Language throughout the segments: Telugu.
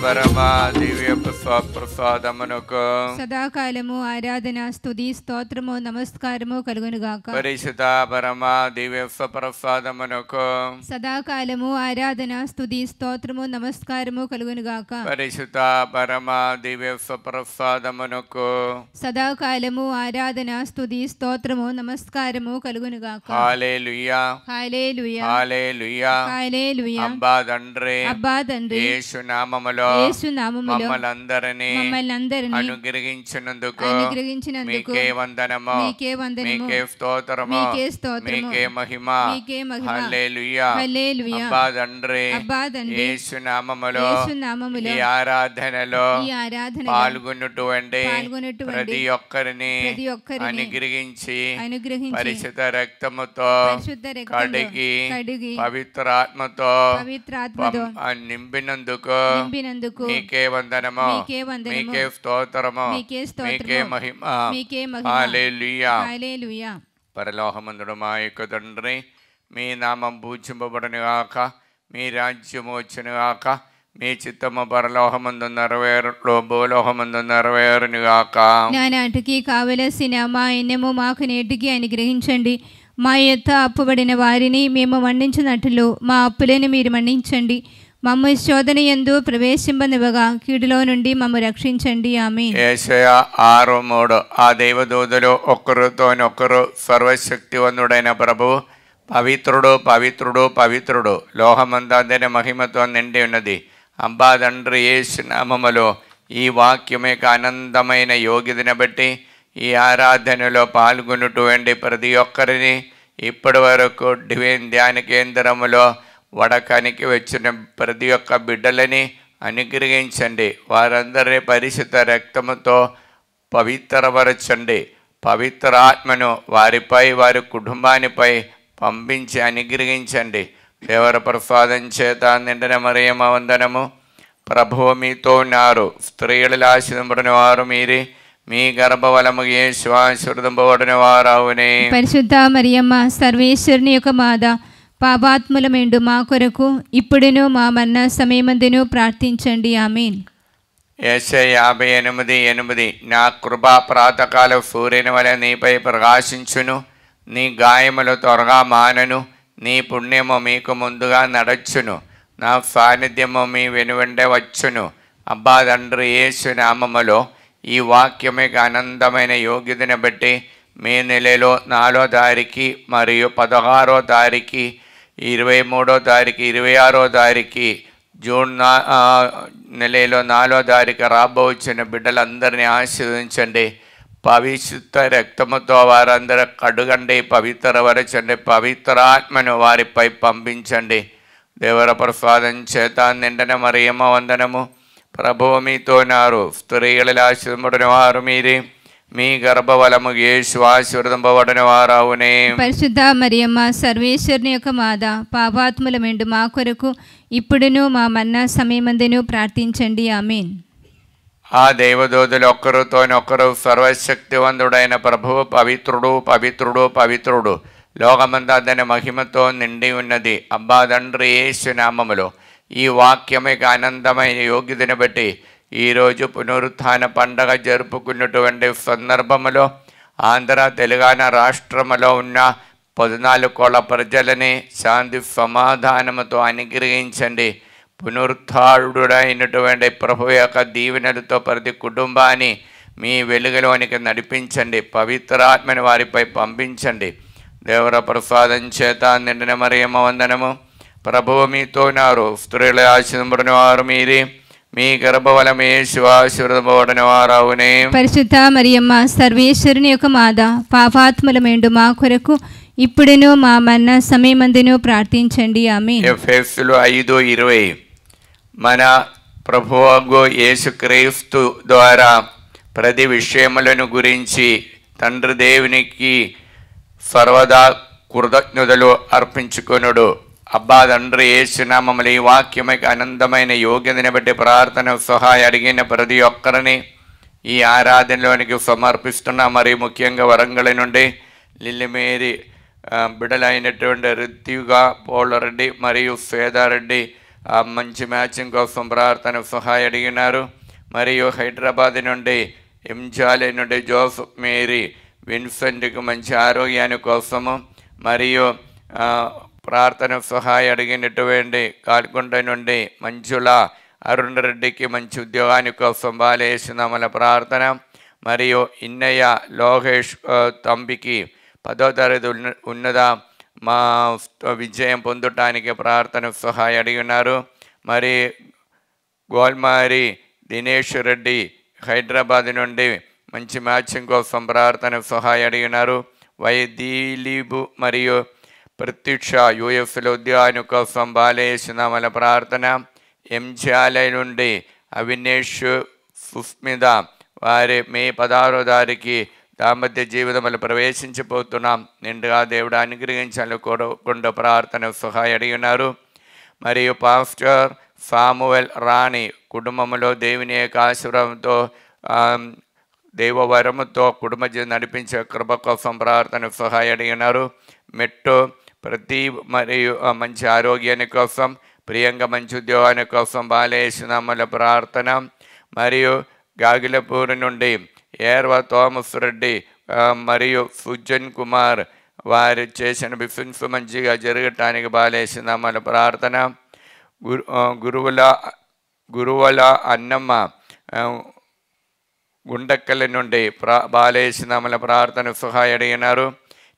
పరమా దివ్య ప్రసాదమునకు సదాకాలము ఆరాధన స్తుతి స్తోత్రము నమస్కారము కలుగునుగాక. పరిశుద్ధ పరమా దివ్య ప్రసాదమునకు సదాకాలము ఆరాధన స్తుతి స్తోత్రము నమస్కారము కలుగునుగాక. పరిశుద్ధ పరమా దివ్య ప్రసాదమునకు సదాకాలము ఆరాధన స్తుతి స్తోత్రము నమస్కారము కలుగునుగాక. హల్లెలూయా హల్లెలూయా హల్లెలూయా హల్లెలూయా. అబ్బా తండ్రి యేసు నామములో మమ్మల్నందరినీ అనుగ్రహించినందుకు మీకే వందనము, మీకే స్తోత్రము, మీకే మహిమ. హల్లెలూయా అబ్బా తండ్రి యేసు నామములో ఈ ఆరాధనలో పాల్గొన్నటువంటి ప్రతి ఒక్కరిని అనుగ్రహించి పరిశుద్ధ రక్తముతో కడిగి పవిత్రాత్మతో నింపినందుకు మీకే వందనము, మీకే స్తోత్రము, మీకే మహిమ. హల్లెలూయా. పరలోకమందుడు మా యొక్క తండ్రి, మీ నామం పూజింపబడును గాక, మీ రాజ్యము వచ్చును గాక, మీ చిత్తము పరలోకమందు నెరవేరులో భూలోకమందు నెరవేరును గాక. నానాటికి కావలసిన మా ఎన్నెము మాకు నేటికి అనుగ్రహించండి. మా యొక్క అప్పుబడిన వారిని మేము మన్నించినట్లు మా అప్పులను మీరు మన్నించండి. మమ్మ శోధన యందు ప్రవేశింపనివ్వగా కీడులో నుండి మమ్మ రక్షించండి. ఆమేన్. యెషయా 6:3. ఆ దేవదూతలు ఒకరితోనొకరు సర్వశక్తివంతుడైన ప్రభువు పవిత్రుడు పవిత్రుడు పవిత్రుడు, లోకమందంతని మహిమతో నిండి ఉన్నది. అబ్బా తండ్రి యేసు నామములో ఈ వాక్యమే ఆనందమైన యోగ్యతను బట్టి ఈ ఆరాధనలో పాల్గొన్నటువంటి ప్రతి ఒక్కరిని ఇప్పటి వరకు డివైన్ ధ్యాన కేంద్రములో వడకానికి వచ్చిన ప్రతి ఒక్క బిడ్డలని అనుగ్రహించండి. వారందరినీ పరిశుద్ధ రక్తముతో పవిత్రపరచండి. పవిత్ర ఆత్మను వారిపై వారి కుటుంబానిపై పంపించి అనుగ్రహించండి. దేవర ప్రసాదం చేత నిండిన మరియమ్మ వందనము. ప్రభువు మీతో ఉన్నారు, స్త్రీలలో ఆశీర్వదింపబడిన వారు మీరే, మీ గర్భఫలము యేసు ఆశీర్వదింపబడిన వారవునే. పరిశుద్ధ మరియమ్మ సర్వేశ్వరుని యొక్క మాత, పాపాత్ములమేండు మా కొరకు ఇప్పుడును మా మరణ సమయమందును ప్రార్థించండి. ఆమేన్. యెషయా 58:8. నా కృపా ప్రాతకాల సూర్యుని వలె నీపై ప్రకాశించును, నీ గాయములు త్వరగా మానను, నీ పుణ్యము మీకు ముందుగా నడచును, నా సాన్నిధ్యము మీ వెనువెంటే వచ్చును. అబ్బా తండ్రి యేసు నామములో ఈ వాక్యమే ఆనందమైన యోగ్యతను బట్టి మే నెలలో 4వ తారీఖు మరియు 16వ తారీఖు 23వ తారీఖు 26వ తారీఖు జూన్ నెలలో 4వ తారీఖు రాబోచిన బిడ్డలందరినీ ఆశీర్వదించండి. పవిత్ర రక్తముతో వారందరూ కడుగండి, పవిత్రపరచండి. పవిత్రాత్మను వారిపై పంపించండి. దేవర ప్రసాదం చేత నిండిన మరియమ్మ వందనము. ప్రభువు మీతో ఉన్నారు, స్త్రీలలో ఆశీర్వదింపబడిన వారు మీరే, మీ గర్భఫలము యేసు ఆశీర్వదింపబడిన వారవునే. పరిశుద్ధ మరియమ్మ సర్వేశ్వరుని యొక్క మాత, పాపాత్ములమేండు మా కొరకు ఇప్పుడును మా మరణ సమయమందును ప్రార్థించండి. ఆమేన్. ఆ దేవదూతలు ఒకరితోనొకరు సర్వశక్తివంతుడైన ప్రభువు పవిత్రుడు పవిత్రుడు పవిత్రుడు, లోకమందంతని మహిమతో నిండి ఉన్నది. అబ్బా తండ్రి యేసు నామములో ఈ వాక్యమే ఆనందమైన యోగ్యతను బట్టి ఈరోజు పునరుత్థాన పండగ జరుపుకున్నటువంటి సందర్భంలో ఆంధ్ర తెలంగాణ రాష్ట్రములో ఉన్న 14 కోట్ల ప్రజలని శాంతి సమాధానముతో అనుగ్రహించండి. పునరుత్థానుడైనటువంటి ప్రభు యొక్క దీవెనలతో ప్రతి కుటుంబాన్ని మీ వెలుగులోనికి నడిపించండి. పవిత్రాత్మని వారిపై పంపించండి. దేవర ప్రసాదం చేత నిండిన మరియమ్మ వందనము. ప్రభువు మీతో ఉన్నారు, స్త్రీల ఆశీర్వదింపబడిన వారు మీరే, మీ గర్భఫలము యేసు ఆశీర్వదింపబడిన వారవునే. పరిశుద్ధ మరియమ్మ సర్వేశ్వరుని యొక్క మాత, పాపాత్ములమేండు మా కొరకు ఇప్పుడును మా మరణ సమయమందును ప్రార్థించండి. ఆమేన్. ఎఫెసీయులు 5:20. మన ప్రభువు యేసుక్రీస్తు ద్వారా ప్రతి విషయములను గురించి తండ్రి దేవునికి సర్వదా కృతజ్ఞతలు అర్పించుకొనుడు. అబ్బా తండ్రి యేసు నామములో ఈ వాక్యమకి ఆనందమైన యోగ్యతను బట్టి ప్రార్థన సహాయం అడిగిన ప్రతి ఒక్కరిని ఈ ఆరాధనలోనికి సమర్పిస్తున్నా. మరి ముఖ్యంగా వరంగల్ నుండి లిల్లిమేరి బిడలైనటువంటి రిత్యుగా పోలరెడ్డి మరియు సేదారెడ్డి మంచి మ్యాచింగ్ కోసం ప్రార్థన సహాయం అడిగినారు. మరియు హైదరాబాద్ నుండి ఎంజాలే నుండి జోసఫ్ మేరీ విన్సెంట్కి మంచి ఆరోగ్యాన్ని కోసము, మరియు ప్రార్థన సహాయం అడిగినటువంటి కాల్కొండ నుండి మంజుల అరుణ్ రెడ్డికి మంచి ఉద్యోగాని కోసం బాలేసినామల ప్రార్థన. మరియు ఇన్నయ్య లోకేష్ తంబికి 10వ తరగతి ఉన్నత మా విజయం పొందటానికి ప్రార్థన సహాయం అడిగినారు. మరి గోల్మారి దినేష్ రెడ్డి హైదరాబాద్ నుండి మంచి మ్యాచింగ్ కోసం ప్రార్థన సహాయం అడిగినారు. దిలీబు మరియు ప్రత్యూష యూఎఫ్లో ఉద్యోగాని కోసం బాలేసినామల ప్రార్థన. ఎంజాలై నుండి అవినేష్ సుస్మిత వారి మే 16వ తారీఖు దాంపత్య జీవితంలో ప్రవేశించిపోతున్నాం, నిండుగా దేవుడు అనుగ్రహించాలని కోరుకుంటూ ప్రార్థన సహాయం అడిగినారు. మరియు పాస్టర్ సామువెల్ రాణి కుటుంబంలో దేవుని యొక్క ఆశీర్వాదంతో దైవవరముతో కుటుంబ జీవితం నడిపించే కృప కోసం ప్రార్థన సహాయం అడిగినారు. మెట్టు ప్రతి మరియు మంచి ఆరోగ్యాన్ని కోసం, ప్రియంగా మంచి ఉద్యోగాని కోసం బాలేసినామల ప్రార్థన. మరియు గాగిలపూర్ నుండి ఏర్వ థోమస్ రెడ్డి మరియు సుజన్ కుమార్ వారు చేసిన బిజినెస్ మంచిగా జరగటానికి బాలేసినామల ప్రార్థన. గురువుల అన్నమ్మ గుండక్కల నుండి బాలేసినామల ప్రార్థన సహాయం అడిగినారు.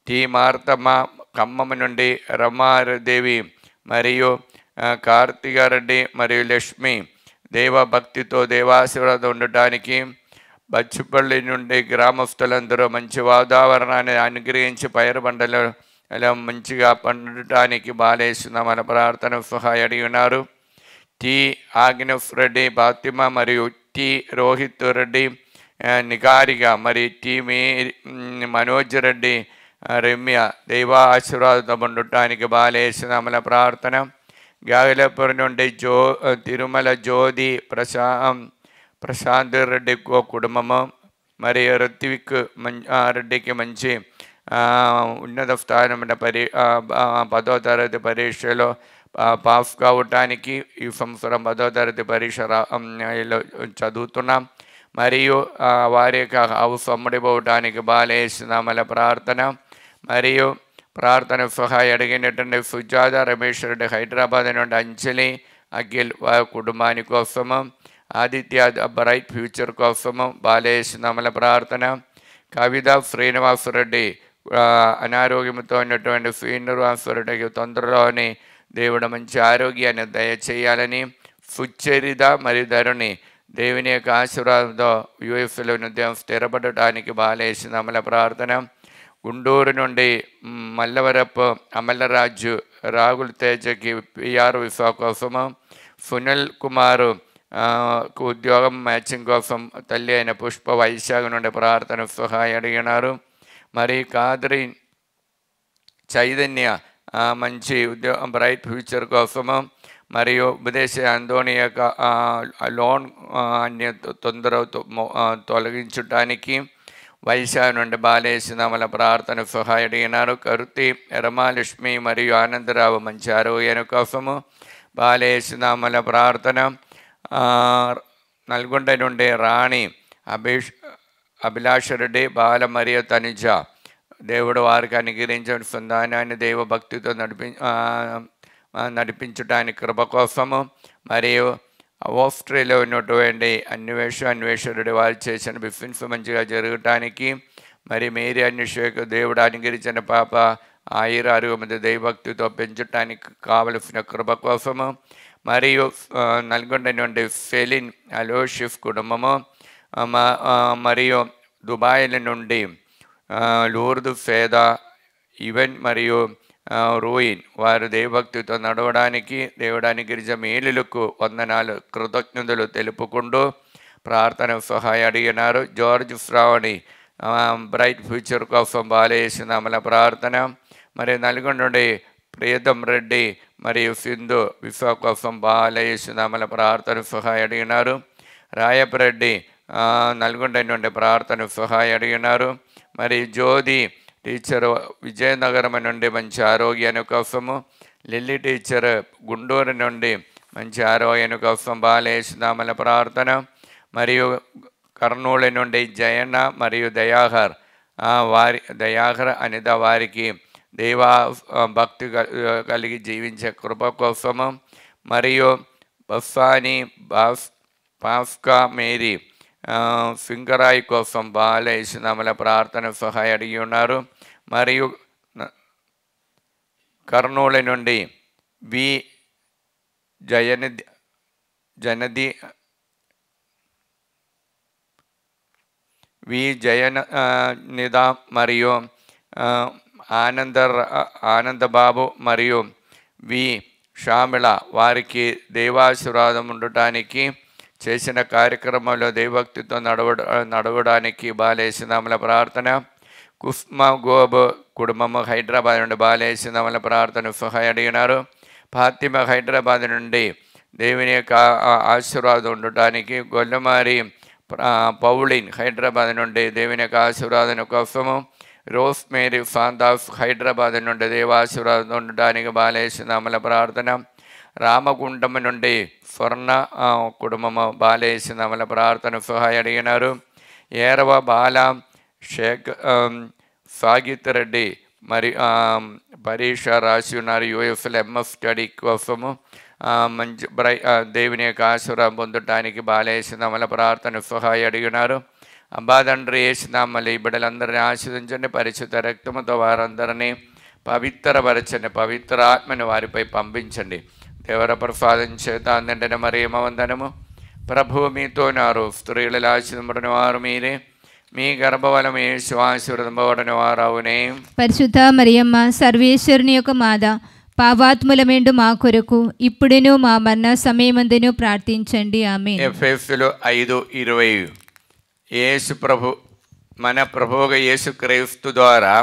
టి మార్తమ్మ ఖమ్మం నుండి రమాదేవి మరియు కార్తికారెడ్డి మరియు లక్ష్మి దేవభక్తితో దేవాశీర్వాదం ఉండటానికి, బచ్చుపల్లి నుండి గ్రామస్తులందరూ మంచి వాతావరణాన్ని అనుగ్రహించి పైరు పంటలు అలా మంచిగా పండటానికి బాలేసినామల ప్రార్థన సహాయం అడిగినారు. టి ఆగ్నఫ్ రెడ్డి ఫాతిమా మరియు టి రోహిత్ రెడ్డి నిగారిగా మరియు టి మనోజ్ రెడ్డి రమ్య దైవ ఆశీర్వాదంతో ఉండటానికి బాలేసినామల ప్రార్థన. గాగిలపురం నుండి తిరుమల జ్యోతి ప్రశాంత్ రెడ్డి కుటుంబము మరియు ఋత్విక్ రెడ్డికి మంచి ఉన్నత స్థానమైన 10వ తరగతి పరీక్షలో పాస్ కావటానికి ఈ సంవత్సరం 10వ తరగతి పరీక్ష చదువుతున్నాం. మరియు వారి యొక్క హౌస్ అమ్ముడిపోవటానికి బాలేసినామల ప్రార్థన. మరియు ప్రార్థన సహాయం అడిగినటువంటి సుజాత రమేష్ రెడ్డి హైదరాబాద్ నుండి అంజలి అఖిల్ వారి కుటుంబాని కోసము, ఆదిత్య బ్రైట్ ఫ్యూచర్ కోసము బాలేసినామల ప్రార్థన. కవిత శ్రీనివాసరెడ్డి అనారోగ్యంతో ఉన్నటువంటి శ్రీనివాసరెడ్డికి తొందరలోని దేవుడు మంచి ఆరోగ్యాన్ని దయచేయాలని, సుచరిత మరియు ధరుణి దేవుని యొక్క ఆశీర్వాదంతో యూఎస్లో ఉద్యోగం స్థిరపడటానికి బాలేసినామల ప్రార్థన. గుంటూరు నుండి మల్లవరపు అమలరాజు రాగుల్ తేజకి పిఆర్ విసా కోసము, సునీల్ కుమారు ఉద్యోగం మ్యాచింగ్ కోసం తల్లి అయిన పుష్ప వైశాఖ నుండి ప్రార్థన సహాయం అడిగినారు. మరి కాదరి చైతన్య మంచి ఉద్యోగం బ్రైట్ ఫ్యూచర్ కోసము, మరియు ఉపదేశ అందోని యొక్క లోన్ తొందర తొలగించడానికి వైశాఖ నుండి బాలేసినామల ప్రార్థన సహాయం అడిగినారు. కరుతి రమాలక్ష్మి మరియు ఆనందరావు మంచి ఆరోగ్యం కోసము బాలేసినామల ప్రార్థన. నల్గొండ నుండి రాణి అభిలాష్ రెడ్డి బాల మరియు తనుజ దేవుడు వారికి అనుగ్రహించిన సంధానాన్ని దైవభక్తితో నడిపించడానికి కృప కోసము, మరియు ఆస్ట్రేలియాలో ఉన్నటువంటి అన్వేషణుడి వారు చేసిన బిజినెస్ మంచిగా జరగటానికి, మరి మేరీ అన్వేషకు దేవుడు అనుగ్రహించిన పాప ఆరోగ్య దైవభక్తితో పెంచడానికి కావలసిన కృప కోసము, మరియు నల్గొండ నుండి సెలిన్ అలోషిఫ్ కుటుంబము, మరియు దుబాయ్ల నుండి లూర్దు ఫేద ఈవెన్ మరియు రూయిన్ వారు దైవభక్తితో నడవడానికి దేవుడానికి గిరిజ మేలులకు వందనాలు కృతజ్ఞతలు తెలుపుకుంటూ ప్రార్థన సహాయం అడిగినారు. జార్జ్ శ్రావణి బ్రైట్ ఫ్యూచర్ కోసం బాలేసినామల ప్రార్థన. మరి నల్గొండ నుండి ప్రియతం రెడ్డి మరియు సింధు విశ్వ కోసం బాలేసినామల ప్రార్థన సహాయం అడిగినారు. రాయపరెడ్డి నల్గొండ నుండి ప్రార్థన సహాయం అడిగినారు. మరి జ్యోతి టీచర్ విజయనగరం నుండి మంచి ఆరోగ్యాన్ని కోసము, లిల్లీ టీచర్ గుంటూరు నుండి మంచి ఆరోగ్యం కోసం బాలేసునామల ప్రార్థన. మరియు కర్నూలు నుండి జయన్న మరియు దయాహర్ దయాహర్ అనిత వారికి దేవా భక్తి కలిగి జీవించే కృప కోసము. మరియు బఫాని పాఫ్కా మేరీ సింగరాయ్ కోసం బాలేసునామల ప్రార్థన సహాయ అడిగి ఉన్నారు. మరియు కర్నూలు నుండి వి జయనిద మరియు ఆనందబాబు మరియు వి షామిళ వారికి దేవాశీర్వాదం ఉండటానికి, చేసిన కార్యక్రమంలో దైవభక్తితో నడవడానికి బాలేసునామల ప్రార్థన. కుస్మా గోబ్ కుటుంబము హైదరాబాద్ నుండి బాలేసునామల ప్రార్థన సహాయ అడిగినారు. ఫాతిమా హైదరాబాద్ నుండి దేవుని యొక్క ఆశీర్వాదం ఉండటానికి, గొల్లమారి పౌలిన్ హైదరాబాద్ నుండి దేవుని యొక్క ఆశీర్వాదం కోసము, రోస్ మేరీ ఫాందాఫ్ హైదరాబాద్ నుండి దేవాశీర్వాదం ఉండటానికి బాలేసునామల ప్రార్థన. రామగుండం నుండి స్వర్ణ కుటుంబము బాలేసునామల ప్రార్థన సహాయ అడిగినారు. ఏరవ బాల షేక్ సాగిత్ రెడ్డి మరి పరీక్ష రాసి ఉన్నారు. యూఎఫ్ఎల్ ఎంఎఫ్ స్టడీ కోసము మంచి దేవుని యొక్క ఆశీర్వాదం పొందటానికి బాలేసునామల ప్రార్థన సహాయ అడిగినారు. అబ్బాదండ్రి యేసునామలు ఈ బిడ్డలందరినీ ఆశీర్వదించండి. పరిశుద్ధ రక్తముతో వారందరినీ పవిత్రపరచండి. పవిత్ర ఆత్మని వారిపై పంపించండి. దేవర ప్రసాదం చేత నిండిన మరియమ్మ వందనము. ప్రభువు మీతో నారు, స్త్రీలలో ఆశీర్వదింపబడిన వారు మీరే, మీ గర్భఫలము యేసు ఆశీర్వదింపబడిన వారవునే. పరిశుద్ధ మరియమ్మ సర్వేశ్వరుని యొక్క మాత, పాపాత్ములమేండు మా కొరకు ఇప్పుడును మా మరణ సమయమందును ప్రార్థించండి. ఆమేన్. ఎఫెసీయులు 5:20 యేసు ప్రభు మన ప్రభువుగా యేసు క్రీస్తు ద్వారా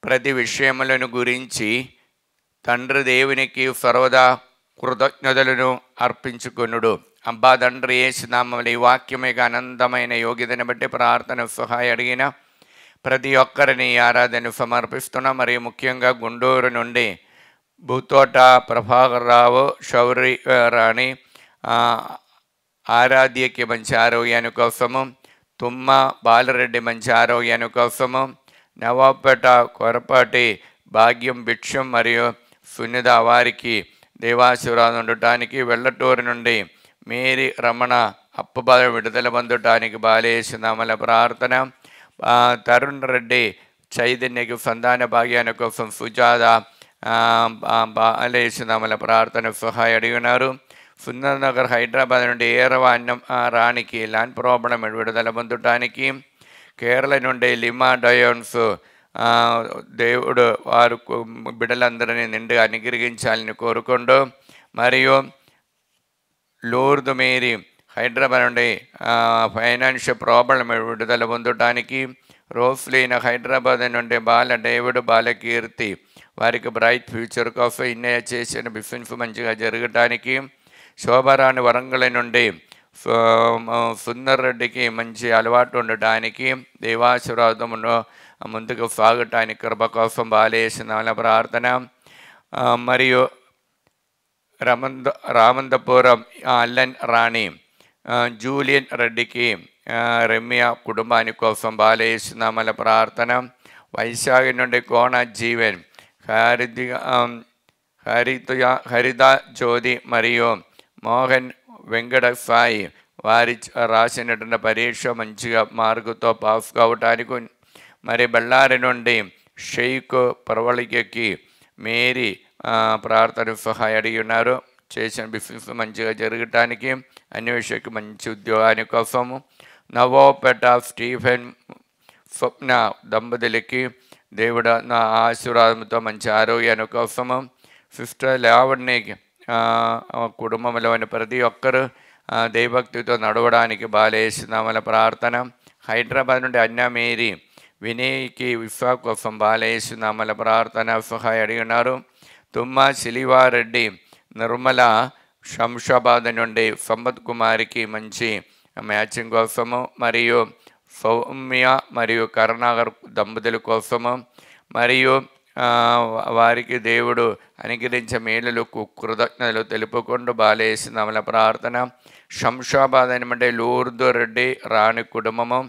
ప్రతి విషయములను గురించి తండ్రి దేవునికి సర్వదా కృతజ్ఞతలను అర్పించుకొనుడు. అబ్బా తండ్రి యేసునామములో ఈ వాక్యమే ఆనందమైన యోగ్యతను బట్టి ప్రార్థన సహాయ అడిగిన ప్రతి ఒక్కరిని ఆరాధన సమర్పిస్తున్నాం. మరియు ముఖ్యంగా గుంటూరు నుండి భూతోట ప్రభాకర్ రావు, శౌరి రాణి ఆరాధ్యకి మంచి ఆరోగ్యాని కోసము, తుమ్మ బాలరెడ్డి మంచి ఆరోగ్యాని కోసము, నవాపేట కొరపాటి భాగ్యం భిక్షం మరియు సునిత వారికి దేవాశీర్వాదం ఉండటానికి, వెల్లటూరు నుండి మేరీ రమణ అప్పుబాధ విడుదల పొందటానికి బాలేసునామల ప్రార్థన. తరుణ్ రెడ్డి చైతన్యకి సంతాన భాగ్యాన్ని కోసం సుజాత బాలేసునామల ప్రార్థన సహాయ అడిగినారు. సుందర్నగర్ హైదరాబాద్ నుండి ఏరవ రాణికి ల్యాండ్ ప్రాబ్లం విడుదల పొందటానికి, కేరళ నుండి లిమా డయోన్స్ దేవుడు వారు బిడ్డలందరినీ నిండుగా అనుగ్రహించాలని కోరుకుంటూ, మరియు లూర్దు మేరీ హైదరాబాద్ నుండి ఫైనాన్షియల్ ప్రాబ్లం విడుదల పొందటానికి, రోస్లీన హైదరాబాద్ నుండి బాల డేవిడ్ బాలకీర్తి వారికి బ్రైట్ ఫ్యూచర్ కోసం ఇన్నయ్య చేసిన బిజినెస్ మంచిగా జరగటానికి, శోభరాణి వరంగల్ నుండి సుందర్ రెడ్డికి మంచి అలవాటు ఉండటానికి, దేవాశీర్వాదమును ముందుకు సాగటానికి కృప కోసం బాలేసునామల ప్రార్థన. మరియు రామంతపురం అల్లన్ రాణి జూలియన్ రెడ్డికి రమ్య కుటుంబాని కోసం బాలేసునామల ప్రార్థన. వైశాఖి నుండి కోణ జీవన్ హరిత జ్యోతి మరియు మోహన్ వెంకట సాయి వారి రాసినటువంటి పరీక్ష మంచిగా మార్కుతో పాస్ కావటానికి, మరి బళ్ళారి నుండి షేక్ పర్వళికి మేరీ ప్రార్థన సహాయ అడిగి ఉన్నారు. చేసిన బిజినెస్ మంచిగా జరగటానికి, అన్వేషకు మంచి ఉద్యోగాని కోసము, నవోపేట స్టీఫెన్ స్వప్న దంపతులకి దేవుడు నా ఆశీర్వాదంతో మంచి ఆరోగ్యాన్ని కోసము, సిస్టర్ లావణ్యకి కుటుంబంలోని ప్రతి ఒక్కరు దైవభక్తితో నడవడానికి బాలేసునామల ప్రార్థన. హైదరాబాద్ నుండి అన్నా మేరీ వినయ్కి విశ్వా కోసం బాలేసునామల ప్రార్థన సహాయ అడిగినారు. తుమ్మ శిలివారెడ్డి నిర్మల శంషాబాద్ నుండి సంపత్ కుమార్కి మంచి మ్యాచింగ్ కోసము, మరియు సౌమ్య మరియు కరుణాకర్ దంపతుల కోసము, మరియు వారికి దేవుడు అనుగ్రహించే మేలులకు కృతజ్ఞతలు తెలుపుకుంటూ బాలేస్తున్నామల ప్రార్థన. శంషాబాద్ అనమంటే లూర్దు రెడ్డి రాణి కుటుంబము,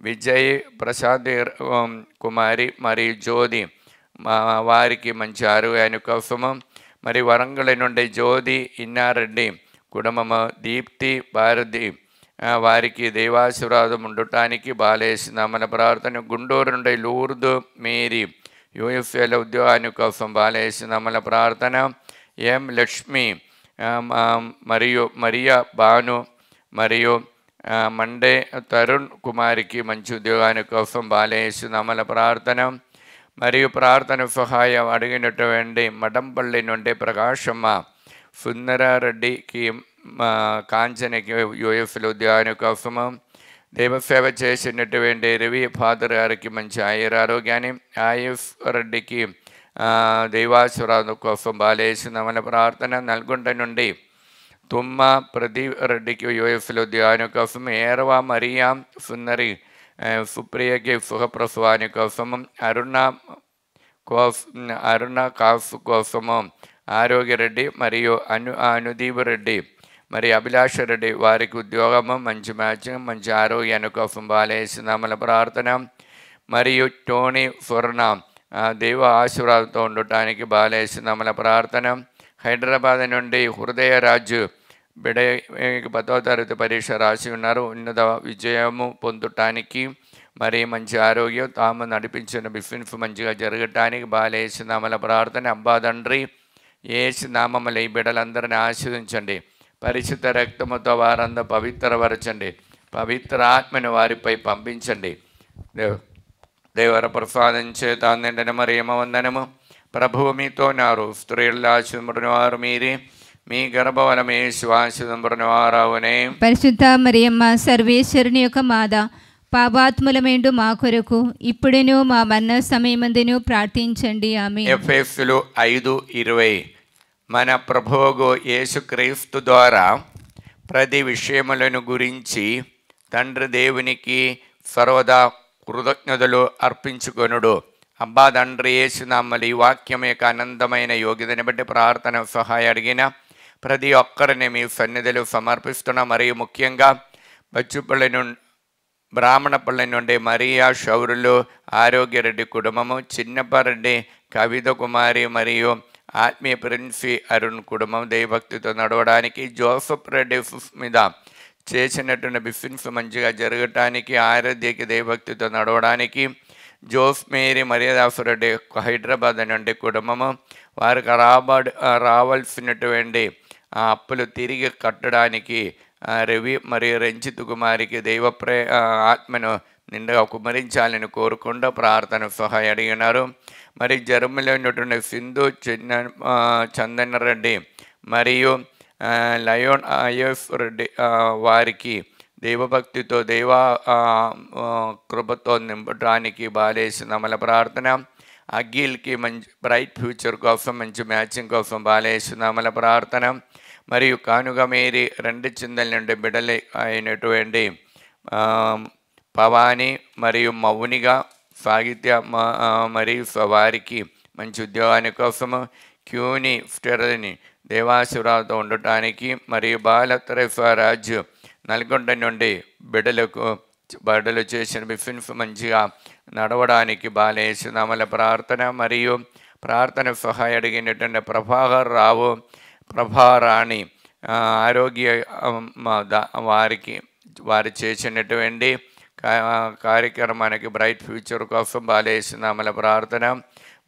విజయ్ ప్రసాద్ కుమారి మరియు జ్యోతి వారికి మంచి ఆరోగ్యాన్ని కోసము. మరి వరంగల్ నుండి జ్యోతి ఇన్నారెడ్డి కుటుంబము, దీప్తి భారతి వారికి దేవాశీర్వాదం ఉండటానికి బాలేస్తున్నామల ప్రార్థన. గుంటూరు నుండి లూర్దు మేరీ యూఎఫ్ఏల ఉద్యోగాన్ని కోసం బాలేస్తున్నామల ప్రార్థన. ఎం లక్ష్మి మరియు మరియా భాను మరియు మండే తరుణ్ కుమారికి మంచి ఉద్యోగాన్ని కోసం బాలేస్తున్నామల ప్రార్థన. మరియు ప్రార్థన సహాయం అడిగినటువంటి మడంపల్లి నుండి ప్రకాశమ్మ, సుందరారెడ్డికి కాంచనకి యూఎఫ్ఏల ఉద్యోగాన్ని కోసము. దేవసేవ చేసినటువంటి రవి ఫాదర్ గారికి మంచి ఆరోగ్యాన్ని, ఆయుఫ్ రెడ్డికి దైవాశీర్వాదం కోసం బాలేస్తున్నామల ప్రార్థన. నల్గొండ నుండి తుమ్మ ప్రదీప్ రెడ్డికి యూఎఫ్ఏల ఉద్యోగాన్ని కోసం, ఏరవ మరియా సుందరి సుప్రియకి సుఖప్రసవాన్ని కోసము, అరుణ కాఫ్ కోసము ఆరోగ్యరెడ్డి మరియు అనుదీప్ రెడ్డి మరి అభిలాష రెడ్డి వారికి ఉద్యోగము, మంచి మ్యాచింగ్, మంచి ఆరోగ్యాన్ని కోసం బాలేస్తున్నామల ప్రార్థన. మరియు టోనీ ఫుర్ణ దైవ ఆశీర్వాదంతో ఉండటానికి బాలేస్తున్నామల ప్రార్థన. హైదరాబాద్ నుండి హృదయరాజు బిడ 10వ తరగతి పరీక్ష రాసి ఉన్నారు. ఉన్నత విజయము పొందటానికి మరి మంచి ఆరోగ్యం, తాము నడిపించిన బిజినెస్ మంచిగా జరగటానికి బాలేస్తున్నామల ప్రార్థన. అబ్బా తండ్రి, యేసు నామములో ఈ బిడ్డలందరినీ ఆశీర్వదించండి. పరిశుద్ధ రక్తముతో వారందరూ పవిత్రపరచండి. పవిత్ర ఆత్మను వారిపై పంపించండి. దేవర ప్రసాదం చేత నిండిన మరియమ్మ వందనము. ప్రభువు మీతో ఉన్నారు. స్త్రీల్లో ఆశీర్వదింపబడిన వారు మీరే, మీ గర్భఫలము యేసు ఆశీర్వదింపబడిన వారవునే. పరిశుద్ధ మరియమ్మ సర్వేశ్వరుని యొక్క మాత, పాపాత్ములమేండు మా కొరకు ఇప్పుడును మా మరణ సమయమందును ప్రార్థించండి. ఆమేన్. ఎఫెసీయులు 5:20 మన ప్రభువు యేసుక్రీస్తు ద్వారా ప్రతి విషయములను గురించి తండ్రి దేవునికి సర్వదా కృతజ్ఞతలు అర్పించుకొనుడు. అబ్బా తండ్రి, యేసునామములో ఈ వాక్యం యొక్క అనంతమైన యోగ్యతని బట్టి ప్రార్థన సహాయం అడిగిన ప్రతి ఒక్కరిని మీ సన్నిధిలో సమర్పిస్తున్నా. మరియు ముఖ్యంగా బచ్చుపల్లి నుండి బ్రాహ్మణపల్లి నుండి మరియా షౌరులు ఆరోగ్యరెడ్డి కుటుంబము, చిన్నపరెడ్డి కవిత కుమారి మరియు ఆత్మీయ ప్రిన్సి అరుణ్ కుటుంబం దైవభక్తితో నడవడానికి, జోసఫ్ రెడ్డి మీద చేసినటువంటి బిజినెస్ మంచిగా జరగటానికి, ఆరాధ్యకి దైవభక్తితో నడవడానికి, జోస్ మేరీ మర్యాదాసు రెడ్డి హైదరాబాద్ నుండి కుటుంబము వారికి రావాల్సినటువంటి అప్పులు తిరిగి కట్టడానికి, రవి మరియు రంజిత్ కుమారికి దైవ ఆత్మను నిండుగా కుమరించాలని కోరుకుంటూ ప్రార్థన సహాయం అడిగినారు. మరి జర్మలో ఉన్నటువంటి సింధు చందన్ రెడ్డి మరియు లయోన్ ఐఎఫ్ రెడ్డి వారికి దైవభక్తితో దైవ కృపతో నింపడానికి బాలేస్తున్నామల ప్రార్థన. అఖిల్కి మంచి బ్రైట్ ఫ్యూచర్ కోసం, మంచి మ్యాచింగ్ కోసం బాలేస్తున్నామల ప్రార్థన. మరియు కానుక మేరీ 2 చిందల నుండి బిడ్డలు అయినటువంటి పవాని మరియు మౌనిగా సాహిత్య మరియు వారికి మంచి ఉద్యోగాని కోసము, క్యూని స్టెరని దేవాశీర్వాదంతో ఉండటానికి, మరియు బాలత్రేశ్వరాజు నల్గొండ నుండి బిడ్డలు చేసిన బిజినెస్ మంచిగా నడవడానికి బాలేస్తున్నామల ప్రార్థన. మరియు ప్రార్థన సహాయం అడిగినటువంటి ప్రభాకర్ రావు ప్రభారాణి ఆరోగ్య వారు చేసినటువంటి కార్యక్రమానికి బ్రైట్ ఫ్యూచర్ కోసం బాలేస్తున్నామల ప్రార్థన.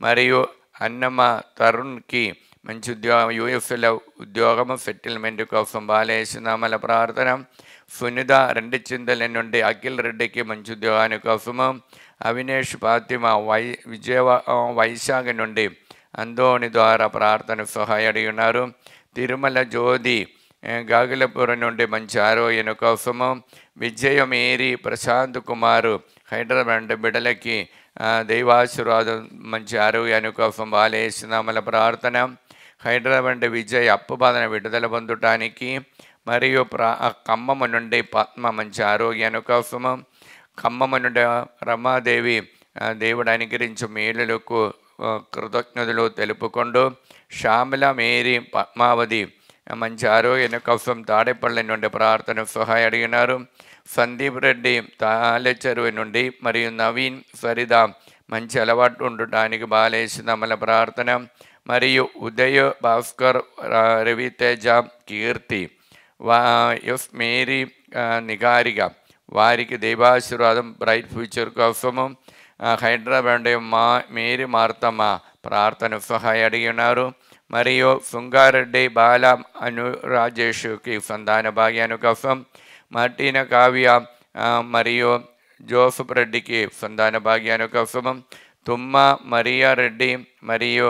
మరియు అన్నమ్మ తరుణ్కి మంచి ఉద్యోగం, యూఎఫ్ఏలో ఉద్యోగము సెటిల్మెంట్ కోసం బాలేస్తున్నామల ప్రార్థన. సునిత 2 చింతల నుండి అఖిల్ రెడ్డికి మంచి ఉద్యోగాని కోసము, అవినేష్ ఫాతిమా వైశాఖ నుండి అందోని ద్వారా ప్రార్థన సహాయం అడిగి ఉన్నారు. తిరుమల జ్యోతి గాగులపురం నుండి మంచి ఆరోగ్యం కోసము, విజయ మేరీ ప్రశాంత్ కుమారు హైదరాబాద్ బిడ్డలకి దైవాశీర్వాదం మంచి ఆరోగ్యాన్ని కోసం బాలేస్తున్నామల ప్రార్థన. హైదరాబాద్ విజయ్ అప్పు బాధన విడుదల పొందటానికి, మరియు ఖమ్మము నుండి పద్మ మంచి ఆరోగ్యాన్ని కోసము, ఖమ్మము నుండి రమాదేవి దేవుడు అనుగ్రహించు మేలులకు కృతజ్ఞతలు తెలుపుకుంటూ శ్యామల, మేరీ, పద్మావతి మంచి ఆరోగ్యం కోసం తాడేపల్లి నుండి ప్రార్థన సహాయం అడిగినారు. సందీప్ రెడ్డి తాళెచెరువు నుండి మరియు నవీన్, ఫరిద మంచి అలవాటు ఉండటానికి బాలేసినమల ప్రార్థన మరియు ఉదయ్, భాస్కర్, రవితేజ, కీర్తి, ఎఫ్ మేరీ, నిగారిక వారికి దైవాశీర్వాదం బ్రైట్ ఫ్యూచర్ కోసము హైదరాబాద్ మేరీ మార్తమ్మ ప్రార్థన సహాయం అడిగినారు. మరియు సుంగారెడ్డి, బాల, అను, రాజేష్కి సంతాన భాగ్యాన్ని కోసం, మార్టీన కావ్య మరియు జోసఫ్ రెడ్డికి సంతాన భాగ్యాన్ని కోసం, తుమ్మ మరియా రెడ్డి మరియు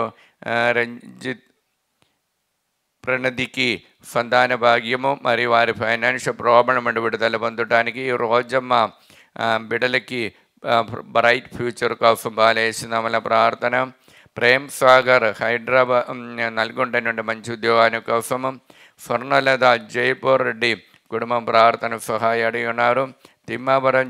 రంజిత్ ప్రణతికి సంతాన భాగ్యము మరియు వారి ఫైనాన్షియల్ ప్రాబ్లం నుండి విడుదల పొందడానికి, రోజమ్మ బిడ్డలకి బ్రైట్ ఫ్యూచర్ కోసం బాలేసినమల ప్రార్థన, ప్రేమ్ సాగర్ హైదరాబాద్ నల్గొండ నుండి మంచి ఉద్యోగాన్ని కోసము, స్వర్ణలత, జైపూర్ రెడ్డి కుటుంబం ప్రార్థన సహాయం అడిగి ఉన్నారు. తిమ్మాపురం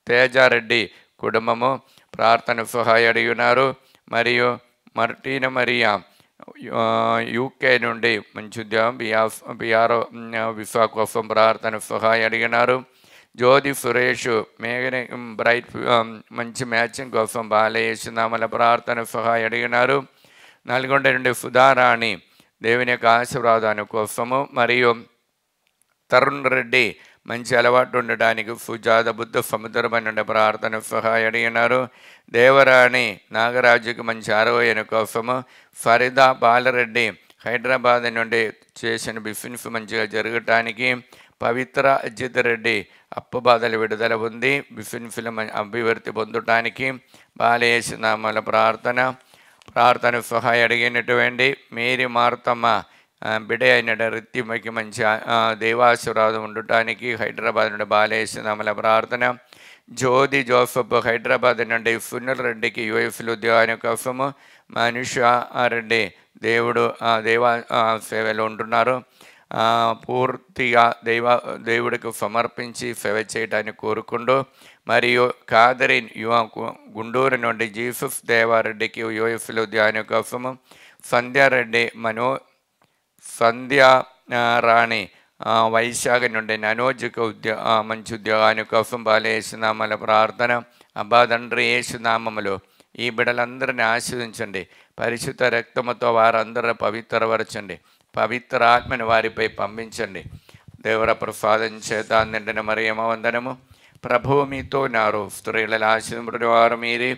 తేజారెడ్డి కుటుంబము ప్రార్థన సహాయం అడిగి ఉన్నారు. మరియు మార్టీన మరియా యూకే నుండి మంచి ఉద్యోగం బిఆర్ విసా కోసం ప్రార్థన సహాయం అడిగినారు. జ్యోతి సురేష్, మేఘన బ్రైట్ మంచి మ్యాచింగ్ కోసం బాలయేసునామల ప్రార్థన సహాయం అడిగినారు. నల్గొండ నుండి సుధారాణి దేవుని యొక్క ఆశీర్వాదాన్ని కోసము మరియు తరుణ్ రెడ్డి మంచి అలవాటు ఉండడానికి, సుజాత బుద్ధ సముద్రం నుండి ప్రార్థన సహాయం అడిగినారు. దేవరాణి నాగరాజుకి మంచి ఆరోగ్యం కోసము, ఫరిద, బాలరెడ్డి హైదరాబాద్ నుండి చేసిన బిజినెస్ మంచిగా జరగటానికి, పవిత్ర, అజిత్ రెడ్డి అప్పు బాధలు విడుదల ఉంది, బిజినెస్ల అభివృద్ధి పొందటానికి బాలయేసునామల ప్రార్థన సహాయం అడిగినటువంటి మేరీ మార్తమ్మ బిడ్డ అయిన రిత్తిమకి మంచి దైవాశీర్వాదం ఉండటానికి హైదరాబాద్ నుండి బాలయేసునామల ప్రార్థన, జ్యోతి జోసఫ్ హైదరాబాద్ నుండి సునీల్ రెడ్డికి యూఎఫ్లో ఉద్యోగాన్ని కోసము, మనుష రెడ్డి దేవ సేవలో ఉంటున్నారు, పూర్తిగా దేవుడికి సమర్పించి సేవ చేయడానికి కోరుకుంటూ, మరియు కాదరిన్ గుంటూరు నుండి జీసస్ దేవారెడ్డికి యూఎఫ్లో ఉద్యోగాన్ని కోసము, సంధ్యారెడ్డి సంధ్యా రాణి వైశాఖ నుండి మనోజ్కి మంచి ఉద్యోగాన్ని కోసం బాలయేసునామల ప్రార్థన. అబ్బా తండ్రి యేసునామములో ఈ బిడ్డలందరినీ ఆశీర్వదించండి, పరిశుద్ధ రక్తముతో వారందరూ పవిత్రపరచండి, పవిత్ర ఆత్మని వారిపై పంపించండి. దేవర ప్రసాదం చేత నిండిన మరియమ్మ వందనము. ప్రభువు మీతో ఉన్నారు, స్త్రీలలో ఆశీర్వదింపబడిన వారు మీరే,